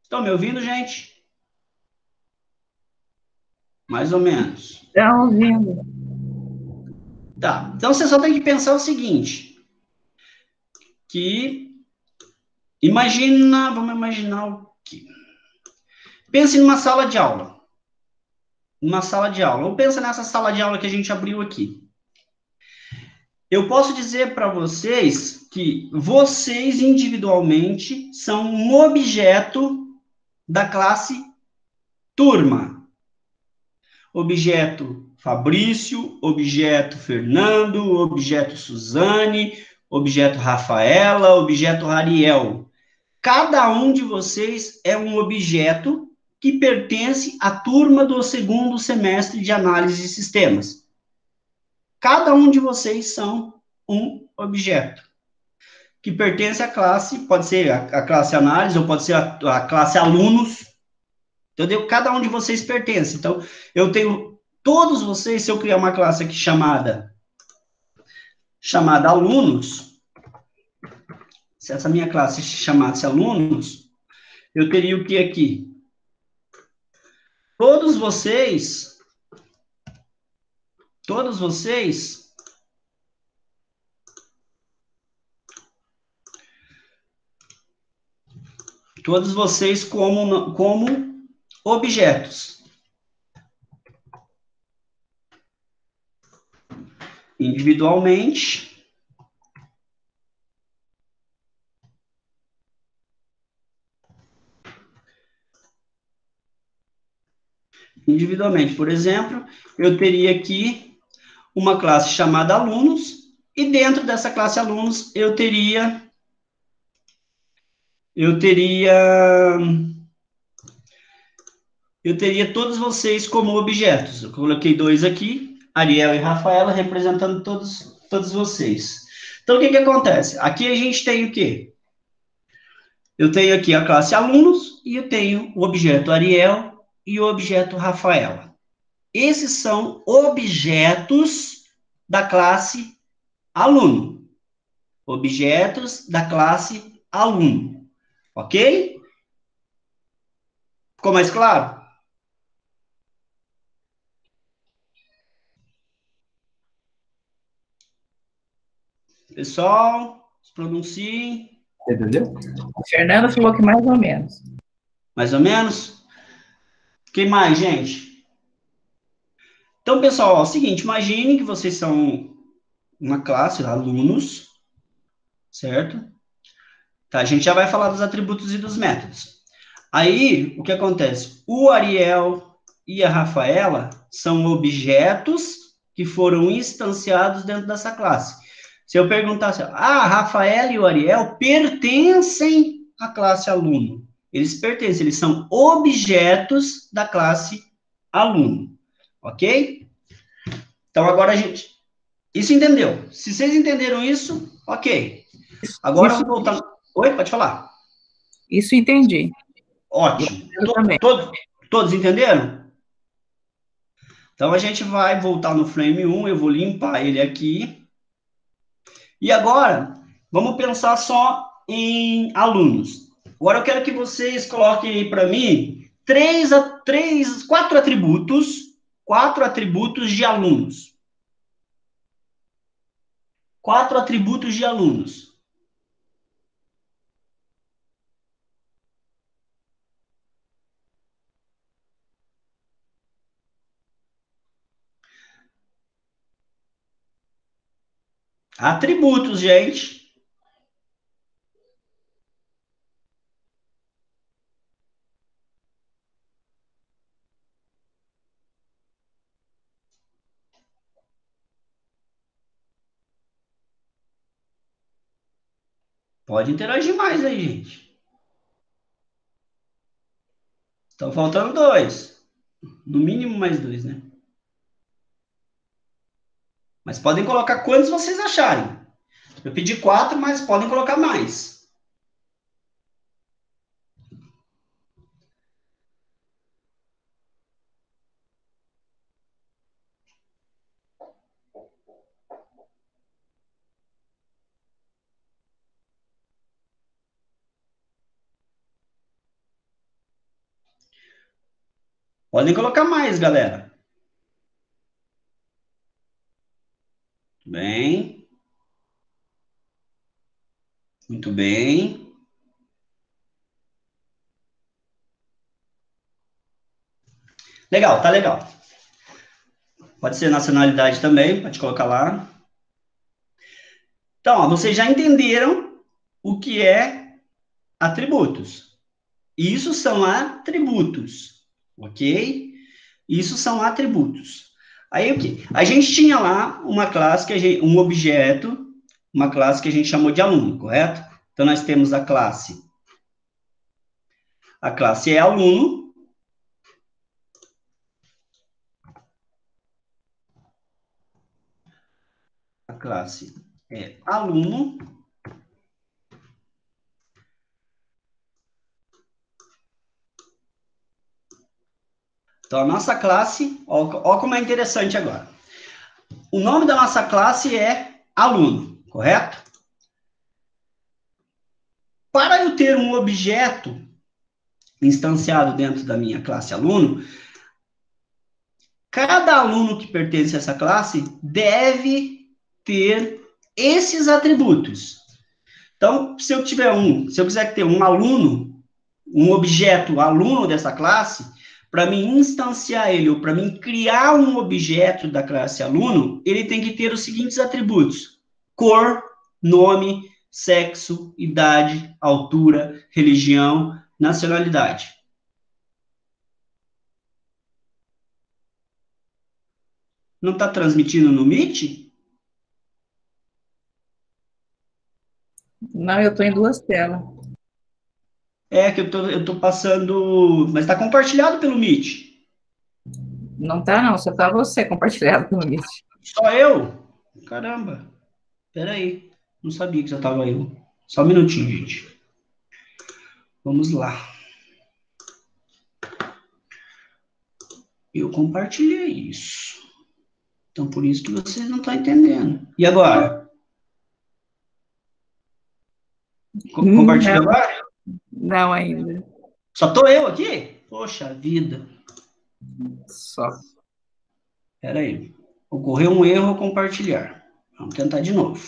Estão me ouvindo, gente? Mais ou menos. Estão ouvindo. Tá. Então, você só tem que pensar o seguinte, vamos imaginar o quê? Pense numa sala de aula. Ou pensa nessa sala de aula que a gente abriu aqui. Eu posso dizer para vocês que vocês individualmente são um objeto da classe turma. Objeto Fabrício, objeto Fernando, objeto Suzane, objeto Rafaela, objeto Ariel. Cada um de vocês é um objeto que pertence à turma do segundo semestre de análise de sistemas. Cada um de vocês são um objeto que pertence à classe, pode ser a classe análise ou pode ser a classe alunos, entendeu? Cada um de vocês pertence. Então, eu tenho todos vocês, se eu criar uma classe aqui chamada alunos, se essa minha classe chamasse alunos, eu teria o que aqui? Todos vocês como objetos. Individualmente. Por exemplo, eu teria aqui uma classe chamada alunos, e dentro dessa classe alunos eu teria todos vocês como objetos. Eu coloquei 2 aqui, Ariel e Rafaela, representando todos vocês. Então, o que acontece? Aqui a gente tem o quê? Eu tenho aqui a classe alunos e eu tenho o objeto Ariel e o objeto Rafaela. Esses são objetos da classe aluno. Objetos da classe aluno. Ok? Ficou mais claro? Pessoal, se pronunciem. Entendeu? O Fernando falou que mais ou menos. Mais ou menos? Quem mais, gente? Então, pessoal, é o seguinte, imagine que vocês são uma classe, alunos, certo? Tá, a gente já vai falar dos atributos e dos métodos. Aí, o que acontece? O Ariel e a Rafaela são objetos que foram instanciados dentro dessa classe. Se eu perguntasse, a Rafaela e o Ariel pertencem à classe aluno. Eles pertencem, eles são objetos da classe aluno. Ok? Então, agora a gente... Isso entendeu? Se vocês entenderam isso, ok. Agora, vamos voltar... Oi, pode falar. Isso entendi. Ótimo. Todos entenderam? Então, a gente vai voltar no frame 1, eu vou limpar ele aqui. E agora, vamos pensar só em alunos. Agora, eu quero que vocês coloquem aí para mim quatro atributos de alunos. 4 atributos de alunos. Atributos, gente. Pode interagir mais aí, gente. Estão faltando 2. No mínimo mais 2, né? Mas podem colocar quantos vocês acharem. Eu pedi 4, mas podem colocar mais. Podem colocar mais, galera. Bem. Muito bem. Legal, tá legal. Pode ser nacionalidade também, pode colocar lá. Então, ó, vocês já entenderam o que é atributos. Isso são atributos, ok? Isso são atributos. Aí o que? A gente tinha lá uma classe, um objeto, uma classe que a gente chamou de aluno, correto? Então, nós temos a classe. A classe é aluno. A classe é aluno. Então, a nossa classe, ó como é interessante agora. O nome da nossa classe é aluno, correto? Para eu ter um objeto instanciado dentro da minha classe aluno, cada aluno que pertence a essa classe deve ter esses atributos. Então, se eu quiser ter um aluno, um objeto aluno dessa classe, para mim instanciar ele, ou para mim criar um objeto da classe aluno, ele tem que ter os seguintes atributos: cor, nome, sexo, idade, altura, religião, nacionalidade. Não está transmitindo no Meet? Não, eu estou em 2 telas. É que eu tô passando... Mas está compartilhado pelo Meet. Não está, não. Só está você compartilhado pelo Meet. Só eu? Caramba. Peraí. Não sabia que já estava eu. Só um minutinho, gente. Vamos lá. Eu compartilhei isso. Então, por isso que vocês não estão entendendo. E agora? Compartilha agora? Não ainda. Só tô eu aqui? Poxa vida. Só. Peraí. Ocorreu um erro ao compartilhar. Vamos tentar de novo.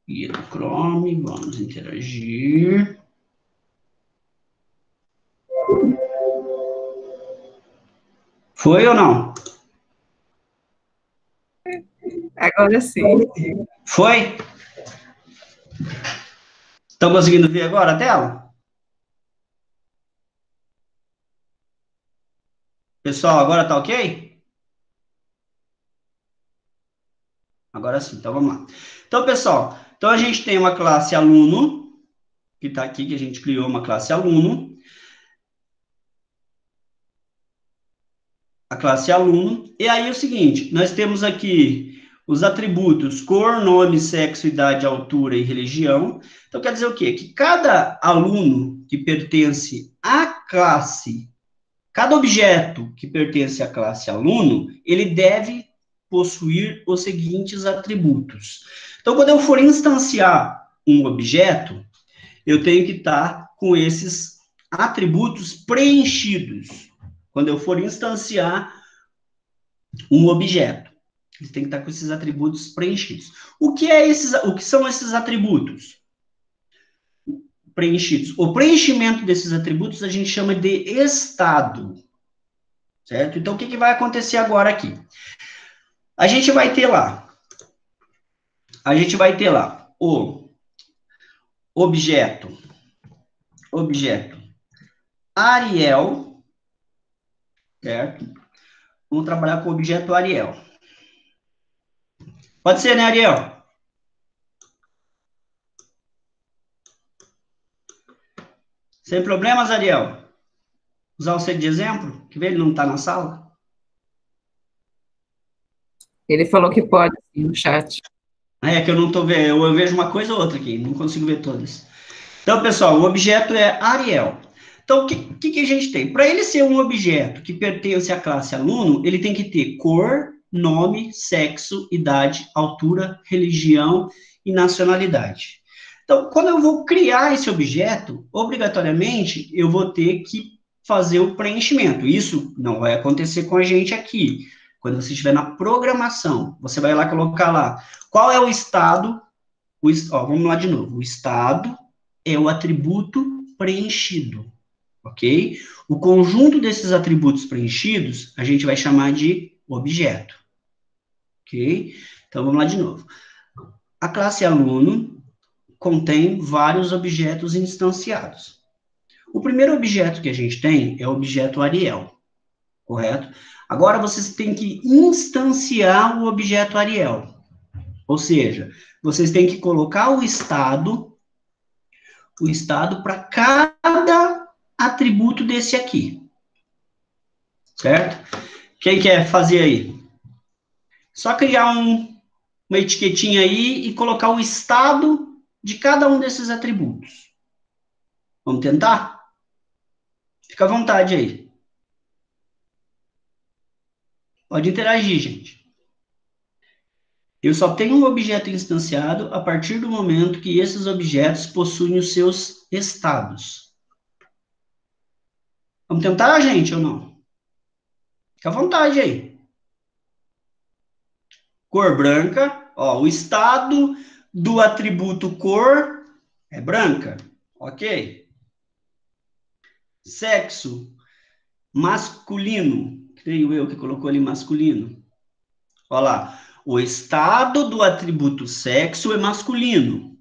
Guia do Chrome, vamos interagir. Foi ou não? Agora sim. Foi? Estão conseguindo ver agora a tela? Pessoal, agora tá ok? Agora sim, então vamos lá. Então, pessoal, então a gente tem uma classe aluno, que está aqui, que a gente criou uma classe aluno. A classe aluno. E aí é o seguinte, nós temos aqui os atributos cor, nome, sexo, idade, altura e religião. Então, quer dizer o quê? Que cada aluno que pertence à classe Cada objeto que pertence à classe aluno, ele deve possuir os seguintes atributos. Então, quando eu for instanciar um objeto, eu tenho que estar com esses atributos preenchidos. Quando eu for instanciar um objeto, ele tem que estar com esses atributos preenchidos. O que são esses atributos preenchidos? O preenchimento desses atributos a gente chama de estado, certo? Então, o que vai acontecer agora aqui? A gente vai ter lá o objeto Ariel, certo? Vamos trabalhar com o objeto Ariel. Pode ser, né, Ariel? Sem problemas, Ariel? Usar você de exemplo? Que vê, ele não está na sala? Ele falou que pode, sim, no chat. É que eu não estou vendo, eu vejo uma coisa ou outra aqui, não consigo ver todas. Então, pessoal, o objeto é Ariel. Então, o que a gente tem? Para ele ser um objeto que pertence à classe aluno, ele tem que ter cor, nome, sexo, idade, altura, religião e nacionalidade. Então, quando eu vou criar esse objeto, obrigatoriamente, eu vou ter que fazer o preenchimento. Isso não vai acontecer com a gente aqui. Quando você estiver na programação, você vai lá colocar lá, qual é o estado, vamos lá de novo, o estado é o atributo preenchido, ok? O conjunto desses atributos preenchidos, a gente vai chamar de objeto, ok? Então, vamos lá de novo. A classe aluno contém vários objetos instanciados. O primeiro objeto que a gente tem é o objeto Ariel, correto? Agora, vocês têm que instanciar o objeto Ariel. Ou seja, vocês têm que colocar o estado para cada atributo desse aqui. Certo? Quem quer fazer aí? Só criar uma etiquetinha aí e colocar o estado de cada um desses atributos. Vamos tentar? Fica à vontade aí. Pode interagir, gente. Eu só tenho um objeto instanciado a partir do momento que esses objetos possuem os seus estados. Vamos tentar, gente, ou não? Fica à vontade aí. Cor branca, ó, o estado do atributo cor é branca, ok? Sexo, masculino, creio eu que colocou ali masculino. Olha lá, o estado do atributo sexo é masculino.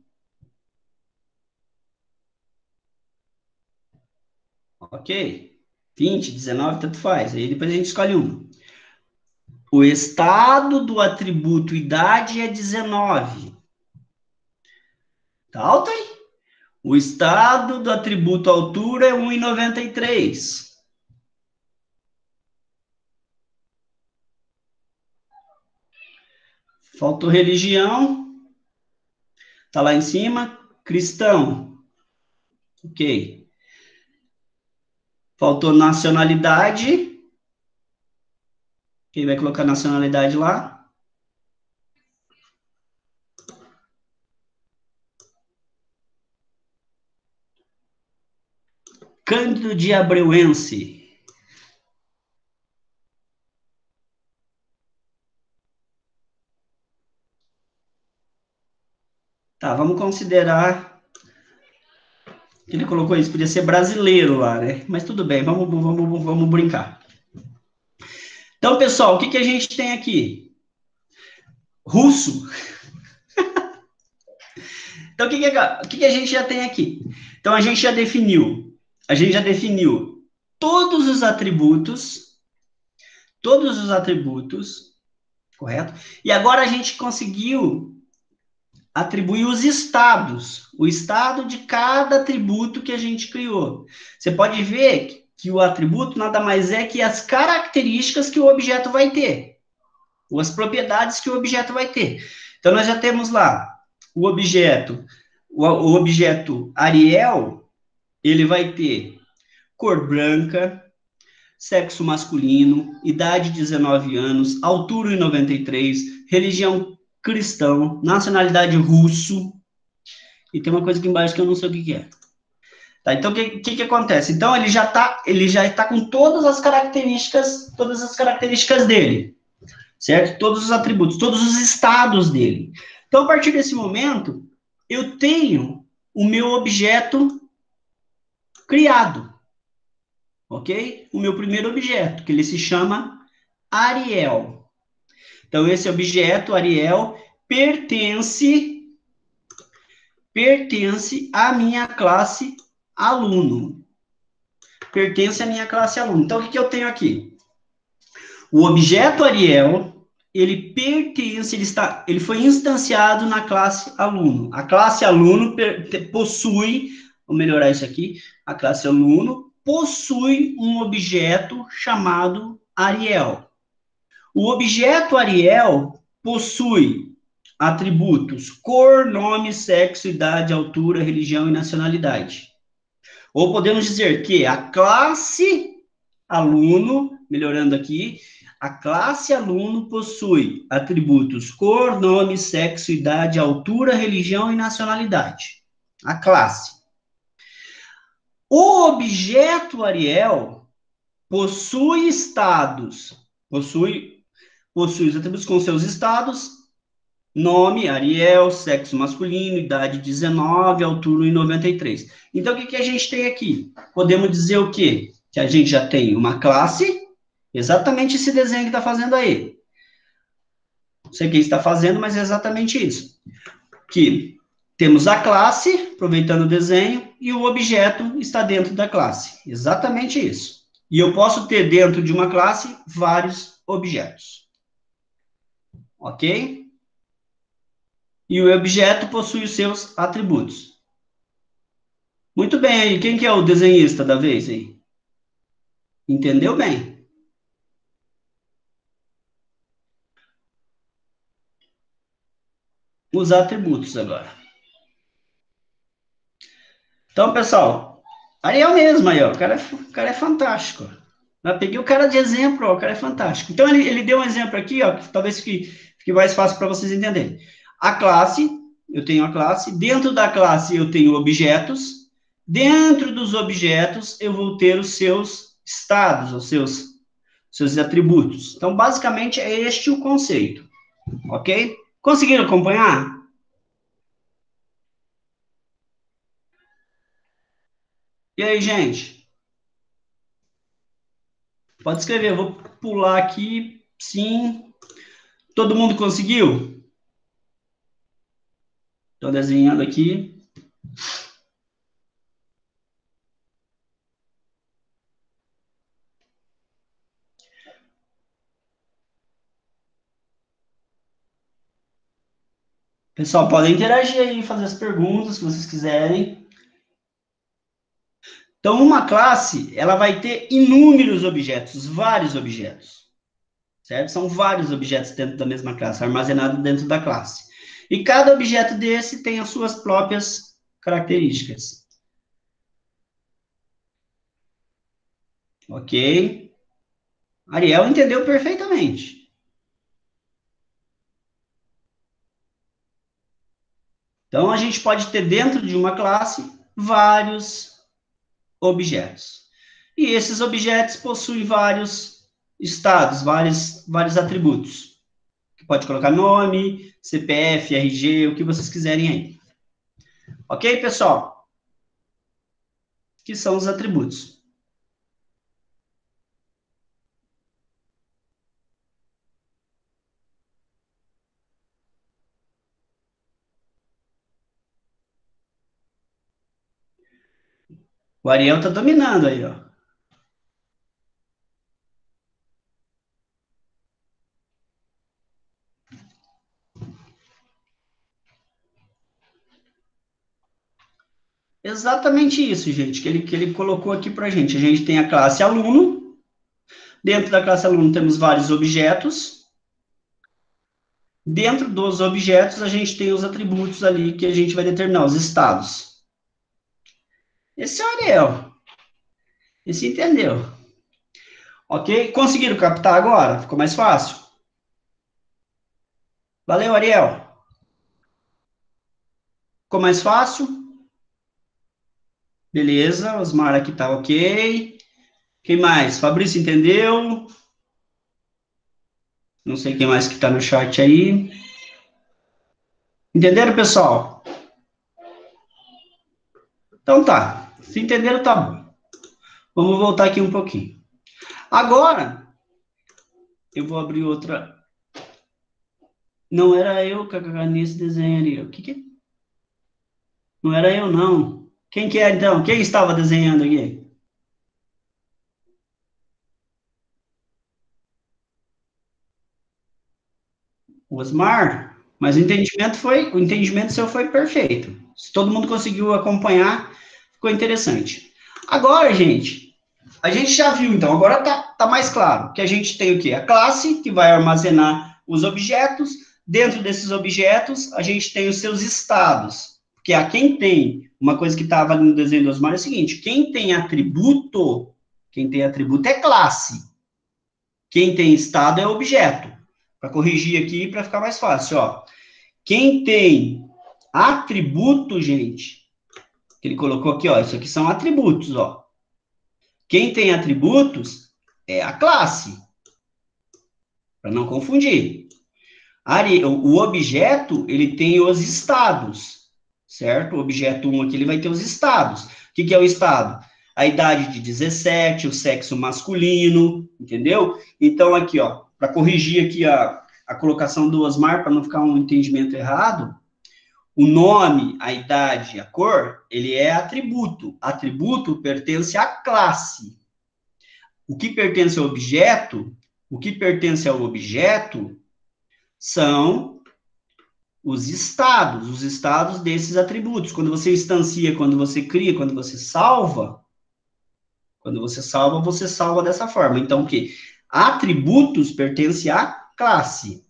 Ok? 20, 19, tanto faz. Aí depois a gente escolhe um. O estado do atributo idade é 19. Tá alto aí? O estado do atributo altura é 1,93. Faltou religião. Tá lá em cima. Cristão. Ok. Faltou nacionalidade. Quem vai colocar nacionalidade lá? Cândido de Abreuense. Tá, vamos considerar que ele colocou isso, podia ser brasileiro lá, né? Mas tudo bem, vamos brincar. Então, pessoal, o que a gente tem aqui? Russo. Então, o que a gente já tem aqui? Então, a gente já definiu todos os atributos, correto? E agora a gente conseguiu atribuir os estados, o estado de cada atributo que a gente criou. Você pode ver que o atributo nada mais é que as características que o objeto vai ter, ou as propriedades que o objeto vai ter. Então, nós já temos lá o objeto Ariel, ele vai ter cor branca, sexo masculino, idade 19 anos, altura 1,93, religião cristão, nacionalidade russo, e tem uma coisa aqui embaixo que eu não sei o que é. Tá, então, o que acontece? Então, ele já está com todas as características dele, certo? Todos os atributos, todos os estados dele. Então, a partir desse momento, eu tenho o meu objeto criado, ok? O meu primeiro objeto, que ele se chama Ariel. Então, esse objeto, Ariel, pertence à minha classe aluno. Pertence à minha classe aluno. Então, o que eu tenho aqui? O objeto Ariel, ele pertence, ele foi instanciado na classe aluno. A classe aluno possui, vou melhorar isso aqui, a classe aluno possui um objeto chamado Ariel. O objeto Ariel possui atributos cor, nome, sexo, idade, altura, religião e nacionalidade. Ou podemos dizer que a classe aluno, melhorando aqui, a classe aluno possui atributos cor, nome, sexo, idade, altura, religião e nacionalidade. A classe. O objeto Ariel possui estados, possui os atributos com seus estados, nome, Ariel, sexo masculino, idade 19, altura 1,93. Então, o que a gente tem aqui? Podemos dizer o quê? Que a gente já tem uma classe, exatamente esse desenho que está fazendo aí. Não sei quem está fazendo, mas é exatamente isso. Que temos a classe, aproveitando o desenho, e o objeto está dentro da classe. Exatamente isso. E eu posso ter dentro de uma classe vários objetos. Ok? E o objeto possui os seus atributos. Muito bem, aí. Quem que é o desenhista da vez aí? Entendeu bem? Os atributos agora. Então, pessoal, Ariel mesmo aí, ó. O cara é fantástico. Eu peguei o cara de exemplo, ó. O cara é fantástico. Então, ele deu um exemplo aqui, ó, que talvez fique mais fácil para vocês entenderem. A classe, eu tenho a classe. Dentro da classe, eu tenho objetos. Dentro dos objetos, eu vou ter os seus estados, os seus atributos. Então, basicamente, é este o conceito. Ok? Conseguiram acompanhar? E aí, gente? Pode escrever, eu vou pular aqui. Sim. Todo mundo conseguiu? Estou desenhando aqui. Pessoal, podem interagir aí, fazer as perguntas que vocês quiserem. Então, uma classe, ela vai ter inúmeros objetos, vários objetos. Certo? São vários objetos dentro da mesma classe, armazenados dentro da classe. E cada objeto desse tem as suas próprias características. Ok? Ariel entendeu perfeitamente. Então, a gente pode ter dentro de uma classe vários objetos. E esses objetos possuem vários estados, vários atributos. Pode colocar nome, CPF, RG, o que vocês quiserem aí. Ok, pessoal? Que são os atributos. O Ariel está dominando aí, ó. Exatamente isso, gente, que ele colocou aqui para a gente. A gente tem a classe aluno. Dentro da classe aluno temos vários objetos. Dentro dos objetos, a gente tem os atributos ali que a gente vai determinar, os estados. Esse é o Ariel. Esse entendeu. Ok? Conseguiram captar agora? Ficou mais fácil? Valeu, Ariel. Ficou mais fácil? Beleza, Osmar aqui tá ok. Quem mais? Fabrício entendeu? Não sei quem mais que tá no chat aí. Entenderam, pessoal? Então tá. Se entenderam, tá bom. Vamos voltar aqui um pouquinho. Agora, eu vou abrir outra. Não era eu que nesse desenho ali. O que que é? Não era eu, não. Quem que é, então? Quem estava desenhando aqui? O Osmar? Mas o entendimento seu foi perfeito. Se todo mundo conseguiu acompanhar, ficou interessante. Agora, gente, a gente já viu, então, agora tá mais claro que a gente tem o quê? A classe, que vai armazenar os objetos. Dentro desses objetos, a gente tem os seus estados. Porque a quem tem, uma coisa que estava ali no desenho do Osmar é o seguinte, quem tem atributo é classe. Quem tem estado é objeto. Para corrigir aqui, para ficar mais fácil, ó. Quem tem atributo, gente, que ele colocou aqui, ó, isso aqui são atributos, ó. Quem tem atributos é a classe, para não confundir. O objeto, ele tem os estados, certo? O objeto 1 aqui, ele vai ter os estados. O que é o estado? A idade de 17, o sexo masculino, entendeu? Então, aqui, ó, para corrigir aqui a colocação do Osmar, para não ficar um entendimento errado, o nome, a idade, a cor, ele é atributo. Atributo pertence à classe. O que pertence ao objeto, são os estados desses atributos. Quando você instancia, quando você cria, quando você salva, você salva dessa forma. Então, o quê? Atributos pertencem à classe.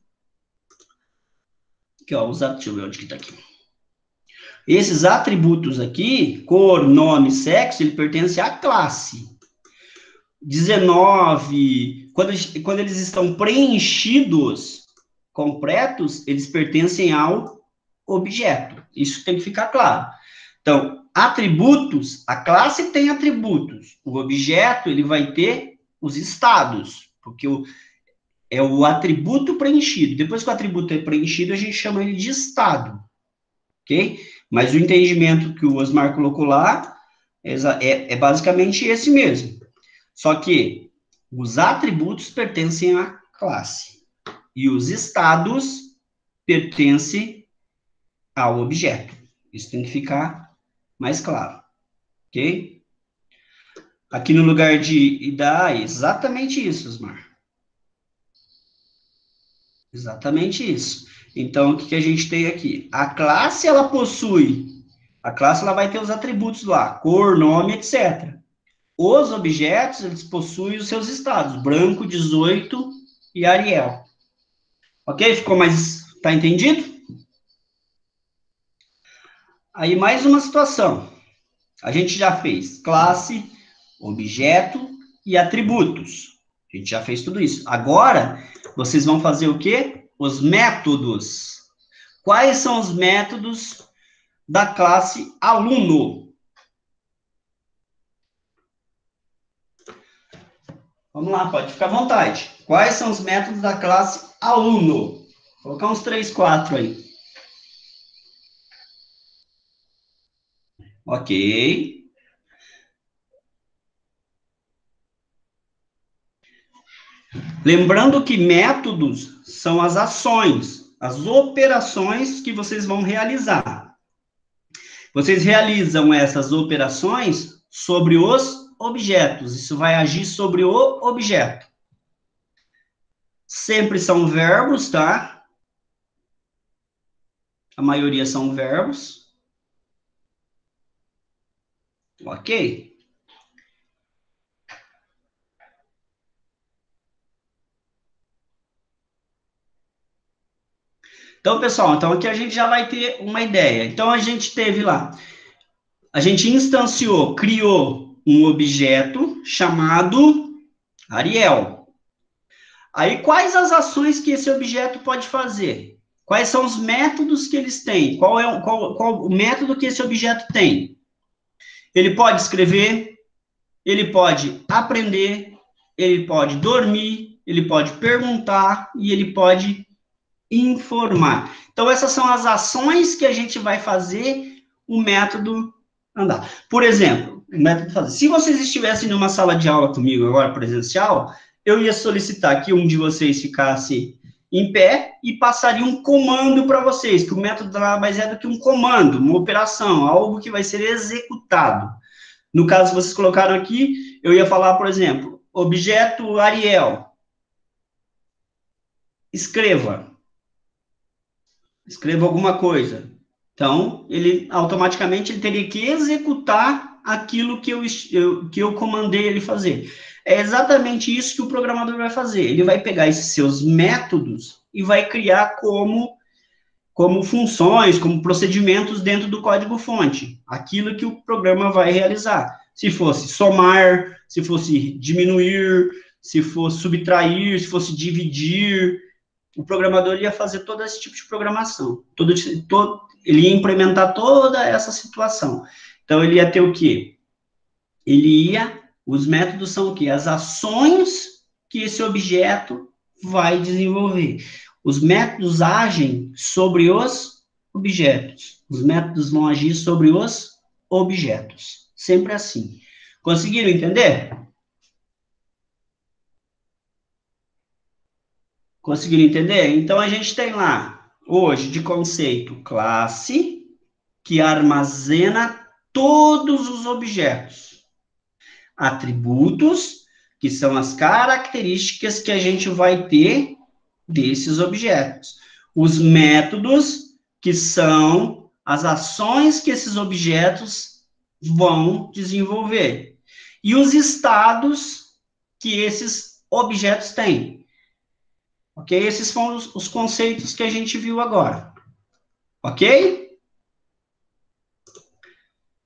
Aqui, ó, deixa eu ver onde que tá aqui. Esses atributos aqui, cor, nome, sexo, ele pertence à classe. 19, quando eles estão preenchidos, completos, eles pertencem ao objeto. Isso tem que ficar claro. Então, atributos, a classe tem atributos. O objeto, ele vai ter os estados, porque é o atributo preenchido. Depois que o atributo é preenchido, a gente chama ele de estado. Ok? Mas o entendimento que o Osmar colocou lá é basicamente esse mesmo. Só que os atributos pertencem à classe e os estados pertencem ao objeto. Isso tem que ficar mais claro, ok? Aqui no lugar de dar exatamente isso, Osmar. Exatamente isso. Então, o que a gente tem aqui? A classe, ela vai ter os atributos lá, cor, nome, etc. Os objetos, eles possuem os seus estados, branco, 18 e Ariel. Ok? Tá entendido? Aí, mais uma situação. A gente já fez classe, objeto e atributos. A gente já fez tudo isso. Agora, vocês vão fazer o quê? Os métodos. Quais são os métodos da classe aluno? Vamos lá, pode ficar à vontade. Quais são os métodos da classe aluno? Vou colocar uns 3, 4 aí. Ok. Lembrando que métodos são as ações, as operações que vocês vão realizar. Vocês realizam essas operações sobre os objetos. Isso vai agir sobre o objeto. Sempre são verbos, tá? A maioria são verbos. Ok? Então, pessoal, aqui a gente já vai ter uma ideia. Então, a gente teve lá, a gente criou um objeto chamado Ariel. Aí, quais as ações que esse objeto pode fazer? Quais são os métodos que eles têm? Qual o método que esse objeto tem? Ele pode escrever, ele pode aprender, ele pode dormir, ele pode perguntar e ele pode informar. Então, essas são as ações que a gente vai fazer o método andar. Por exemplo, o método fazer. Se vocês estivessem numa sala de aula comigo agora, presencial, eu ia solicitar que um de vocês ficasse em pé e passaria um comando para vocês, que o método nada mais é do que um comando, uma operação, algo que vai ser executado. No caso que vocês colocaram aqui, eu ia falar, por exemplo, objeto Ariel. Escreva alguma coisa. Então, ele automaticamente ele teria que executar aquilo que eu comandei ele fazer. É exatamente isso que o programador vai fazer. Ele vai pegar esses seus métodos e vai criar como funções, como procedimentos dentro do código-fonte. Aquilo que o programa vai realizar. Se fosse somar, se fosse diminuir, se fosse subtrair, se fosse dividir, o programador ia fazer todo esse tipo de programação. Ele ia implementar toda essa situação. Então, ele ia ter o quê? Os métodos são o quê? As ações que esse objeto vai desenvolver. Os métodos agem sobre os objetos. Os métodos vão agir sobre os objetos. Sempre assim. Conseguiram entender? Conseguiram entender? Então, a gente tem lá, hoje, de conceito, classe, que armazena todos os objetos. Atributos, que são as características que a gente vai ter desses objetos. Os métodos, que são as ações que esses objetos vão desenvolver. E os estados que esses objetos têm. Ok? Esses foram os conceitos que a gente viu agora. Ok?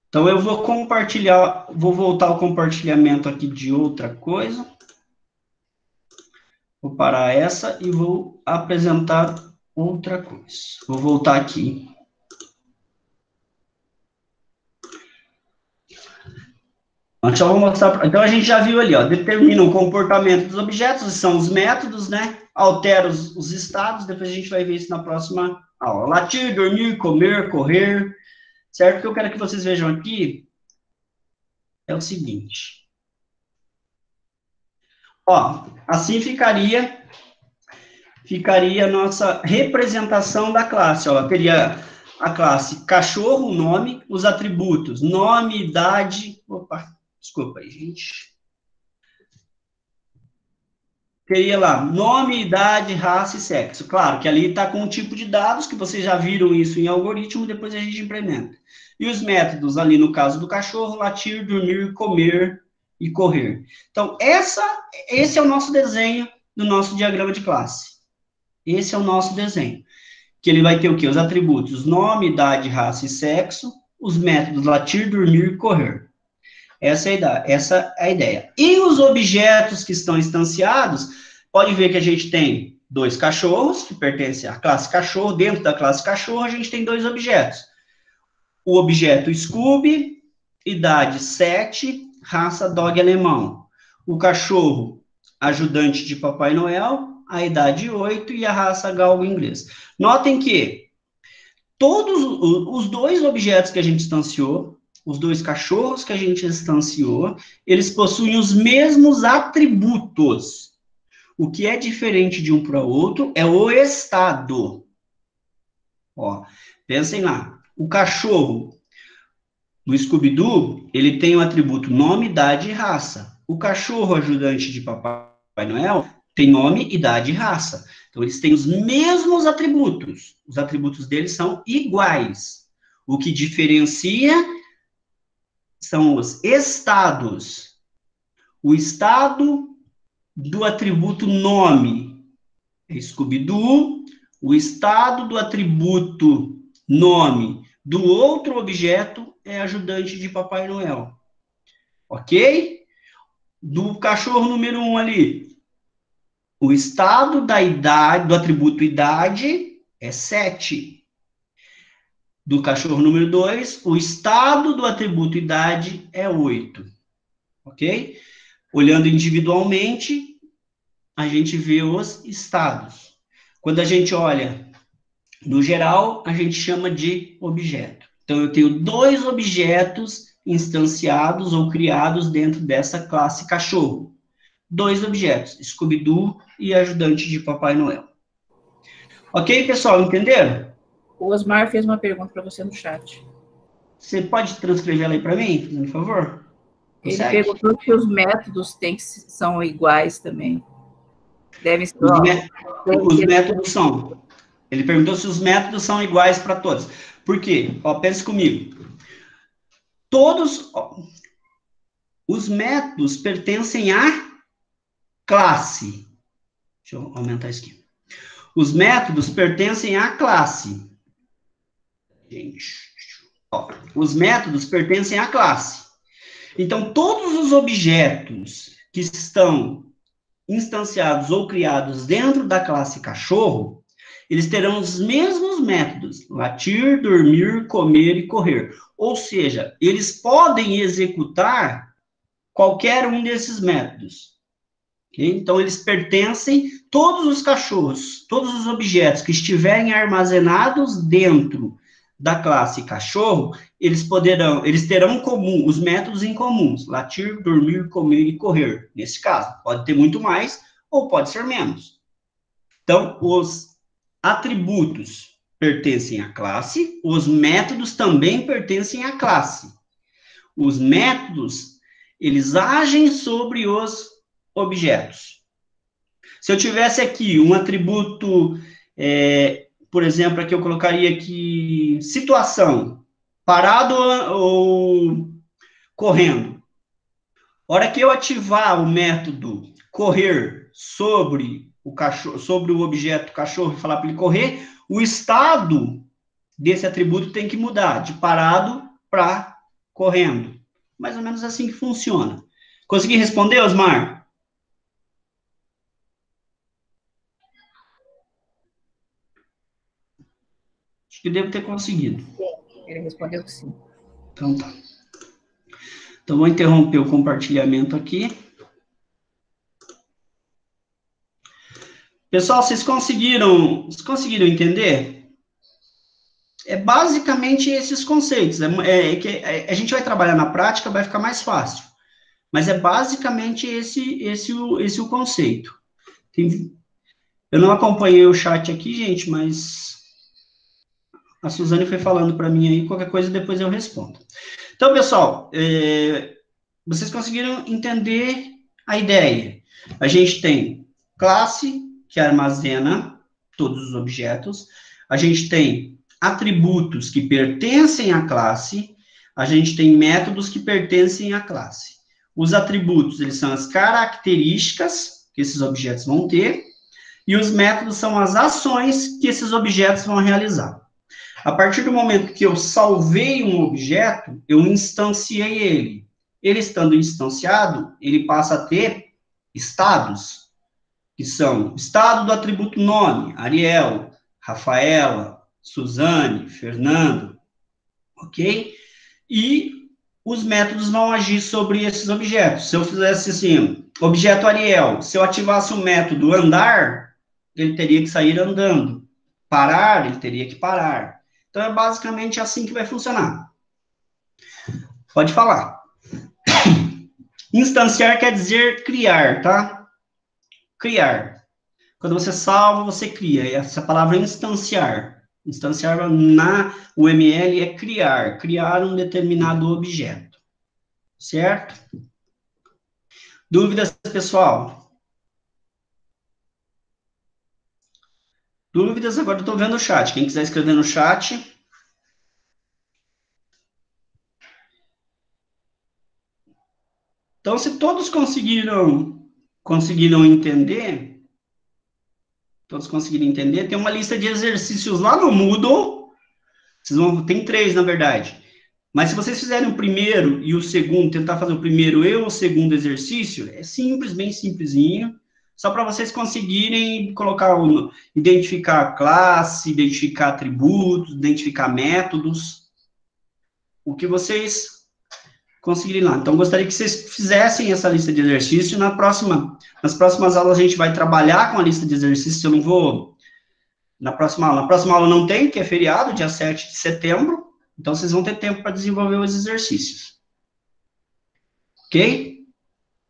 Então, eu vou compartilhar, vou voltar ao compartilhamento aqui de outra coisa. Vou parar essa e vou apresentar outra coisa. Vou voltar aqui. Então, vou mostrar. Então, a gente já viu ali, ó, determina o comportamento dos objetos, são os métodos, né? Altera os estados, depois a gente vai ver isso na próxima aula. Latir, dormir, comer, correr, certo? O que eu quero que vocês vejam aqui é o seguinte. Ó, assim ficaria a nossa representação da classe, ó. Teria a classe cachorro, nome, os atributos, nome, idade, opa, desculpa aí, gente. Teria lá nome, idade, raça e sexo. Claro que ali está com um tipo de dados, que vocês já viram isso em algoritmo, depois a gente implementa. E os métodos ali, no caso do cachorro, latir, dormir, comer e correr. Então, esse é o nosso desenho do nosso diagrama de classe. Esse é o nosso desenho. Que ele vai ter o quê? Os atributos nome, idade, raça e sexo, os métodos latir, dormir e correr. Essa é a ideia. E os objetos que estão instanciados, pode ver que a gente tem 2 cachorros, que pertencem à classe cachorro. Dentro da classe cachorro, a gente tem 2 objetos. O objeto Scooby, idade 7, raça dog alemão. O cachorro, ajudante de Papai Noel, a idade 8 e a raça galgo inglês. Notem que todos os 2 objetos que a gente instanciou, os 2 cachorros que a gente instanciou, eles possuem os mesmos atributos. O que é diferente de um para o outro é o estado. Ó, pensem lá. O cachorro do Scooby-Doo, ele tem o atributo nome, idade e raça. O cachorro ajudante de Papai Noel tem nome, idade e raça. Então, eles têm os mesmos atributos. Os atributos deles são iguais. O que diferencia são os estados. O estado do atributo nome é Scooby-Doo. O estado do atributo nome do outro objeto é ajudante de Papai Noel. Ok? do cachorro número 1 ali, o estado da idade, do atributo idade, é 7. Do cachorro número 2, o estado do atributo idade é 8. Ok? Olhando individualmente, a gente vê os estados. Quando a gente olha no geral, a gente chama de objeto. Então, eu tenho 2 objetos instanciados ou criados dentro dessa classe cachorro. 2 objetos, Scooby-Doo e ajudante de Papai Noel. Ok, pessoal, entenderam? O Osmar fez uma pergunta para você no chat. Você pode transcrever ela aí para mim, por favor? Ele perguntou se os métodos são iguais também. Devem ser. Os métodos são. Ele perguntou se os métodos são iguais para todos. Por quê? Ó, pense comigo. Todos os métodos pertencem à classe. Deixa eu aumentar isso aqui. Os métodos pertencem à classe. Gente, ó, os métodos pertencem à classe. Então, todos os objetos que estão instanciados ou criados dentro da classe cachorro, eles terão os mesmos métodos: latir, dormir, comer e correr. Ou seja, eles podem executar qualquer um desses métodos. Okay? Então, eles pertencem, todos os cachorros, todos os objetos que estiverem armazenados dentro da classe cachorro, eles terão comum, os métodos em comuns: latir, dormir, comer e correr. Nesse caso, pode ter muito mais ou pode ser menos. Então, os atributos pertencem à classe, os métodos também pertencem à classe. Os métodos, eles agem sobre os objetos. Se eu tivesse aqui um atributo, por exemplo, aqui eu colocaria aqui situação, parado ou correndo. A hora que eu ativar o método correr sobre o cachorro, sobre o objeto cachorro e falar para ele correr, o estado desse atributo tem que mudar de parado para correndo. Mais ou menos assim que funciona. Consegui responder, Osmar? Acho que devo ter conseguido. Ele respondeu que sim. Então tá. Então vou interromper o compartilhamento aqui. Pessoal, vocês conseguiram entender? É basicamente esses conceitos. Que a gente vai trabalhar na prática, vai ficar mais fácil. Mas é basicamente esse o conceito. Eu não acompanhei o chat aqui, gente, mas a Suzane foi falando para mim aí, qualquer coisa depois eu respondo. Então, pessoal, vocês conseguiram entender a ideia? A gente tem classe, que armazena todos os objetos. A gente tem atributos que pertencem à classe. A gente tem métodos que pertencem à classe. Os atributos, eles são as características que esses objetos vão ter. E os métodos são as ações que esses objetos vão realizar. A partir do momento que eu salvei um objeto, eu instanciei ele. Ele estando instanciado, ele passa a ter estados, que são estado do atributo nome, Ariel, Rafaela, Suzane, Fernando, ok? E os métodos vão agir sobre esses objetos. Se eu fizesse assim, objeto Ariel, se eu ativasse o método andar, ele teria que sair andando. Parar, ele teria que parar. Então, é basicamente assim que vai funcionar. Pode falar. Instanciar quer dizer criar, tá? Criar. Quando você salva, você cria. Essa palavra é instanciar. Instanciar na UML é criar. Criar um determinado objeto. Certo? Dúvidas, pessoal? Dúvidas? Agora eu estou vendo o chat. Quem quiser escrever no chat. Então, se todos conseguiram entender, tem uma lista de exercícios lá no Moodle. Tem 3, na verdade. Mas se vocês fizerem o primeiro e o segundo, tentar fazer o primeiro e o segundo exercício, é simples, bem simplesinho, só para vocês conseguirem colocar, identificar classe, identificar atributos, identificar métodos, o que vocês conseguirem lá. Então, gostaria que vocês fizessem essa lista de exercícios. Nas próximas aulas a gente vai trabalhar com a lista de exercícios. Eu não vou... Na próxima aula não tem, que é feriado, dia 7 de setembro. Então, vocês vão ter tempo para desenvolver os exercícios. Ok?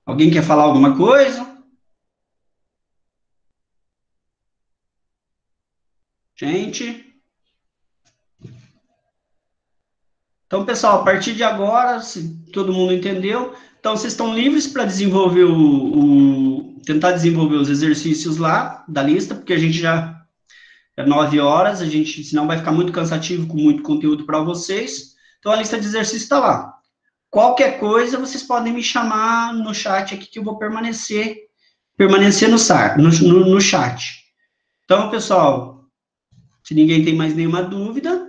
Alguém quer falar alguma coisa? Gente? Então, pessoal, a partir de agora, se todo mundo entendeu, então vocês estão livres para desenvolver tentar desenvolver os exercícios lá da lista, porque a gente já é 9 horas, senão vai ficar muito cansativo com muito conteúdo para vocês. Então, a lista de exercícios está lá. Qualquer coisa, vocês podem me chamar no chat aqui, que eu vou permanecer no chat. Então, pessoal, se ninguém tem mais nenhuma dúvida...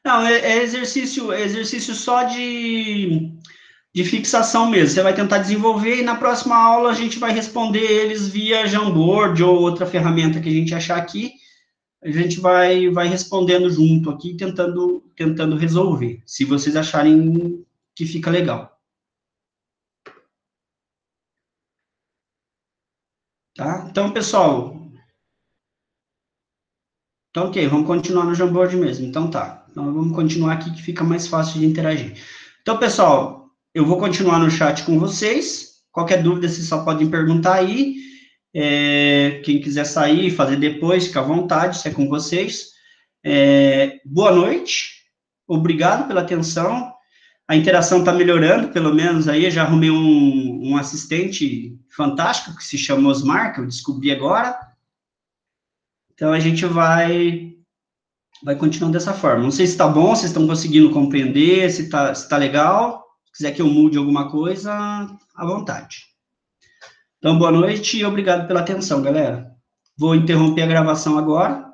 Não, é exercício só de fixação mesmo. Você vai tentar desenvolver e na próxima aula a gente vai responder eles via Jamboard ou outra ferramenta que a gente achar aqui. A gente vai respondendo junto aqui, tentando resolver, se vocês acharem que fica legal. Tá? Então, pessoal... Então, ok, vamos continuar no Jamboard mesmo. Então, tá. Então, vamos continuar aqui que fica mais fácil de interagir. Então, pessoal, eu vou continuar no chat com vocês. Qualquer dúvida, vocês só podem perguntar aí. Quem quiser sair, fazer depois, fica à vontade, se é com vocês. Boa noite. Obrigado pela atenção. A interação está melhorando, pelo menos aí. Eu já arrumei um assistente fantástico, que se chama Osmar, que eu descobri agora. Então, a gente vai continuando dessa forma. Não sei se está bom, se estão conseguindo compreender, se tá legal. Se quiser que eu mude alguma coisa, à vontade. Então, boa noite e obrigado pela atenção, galera. Vou interromper a gravação agora.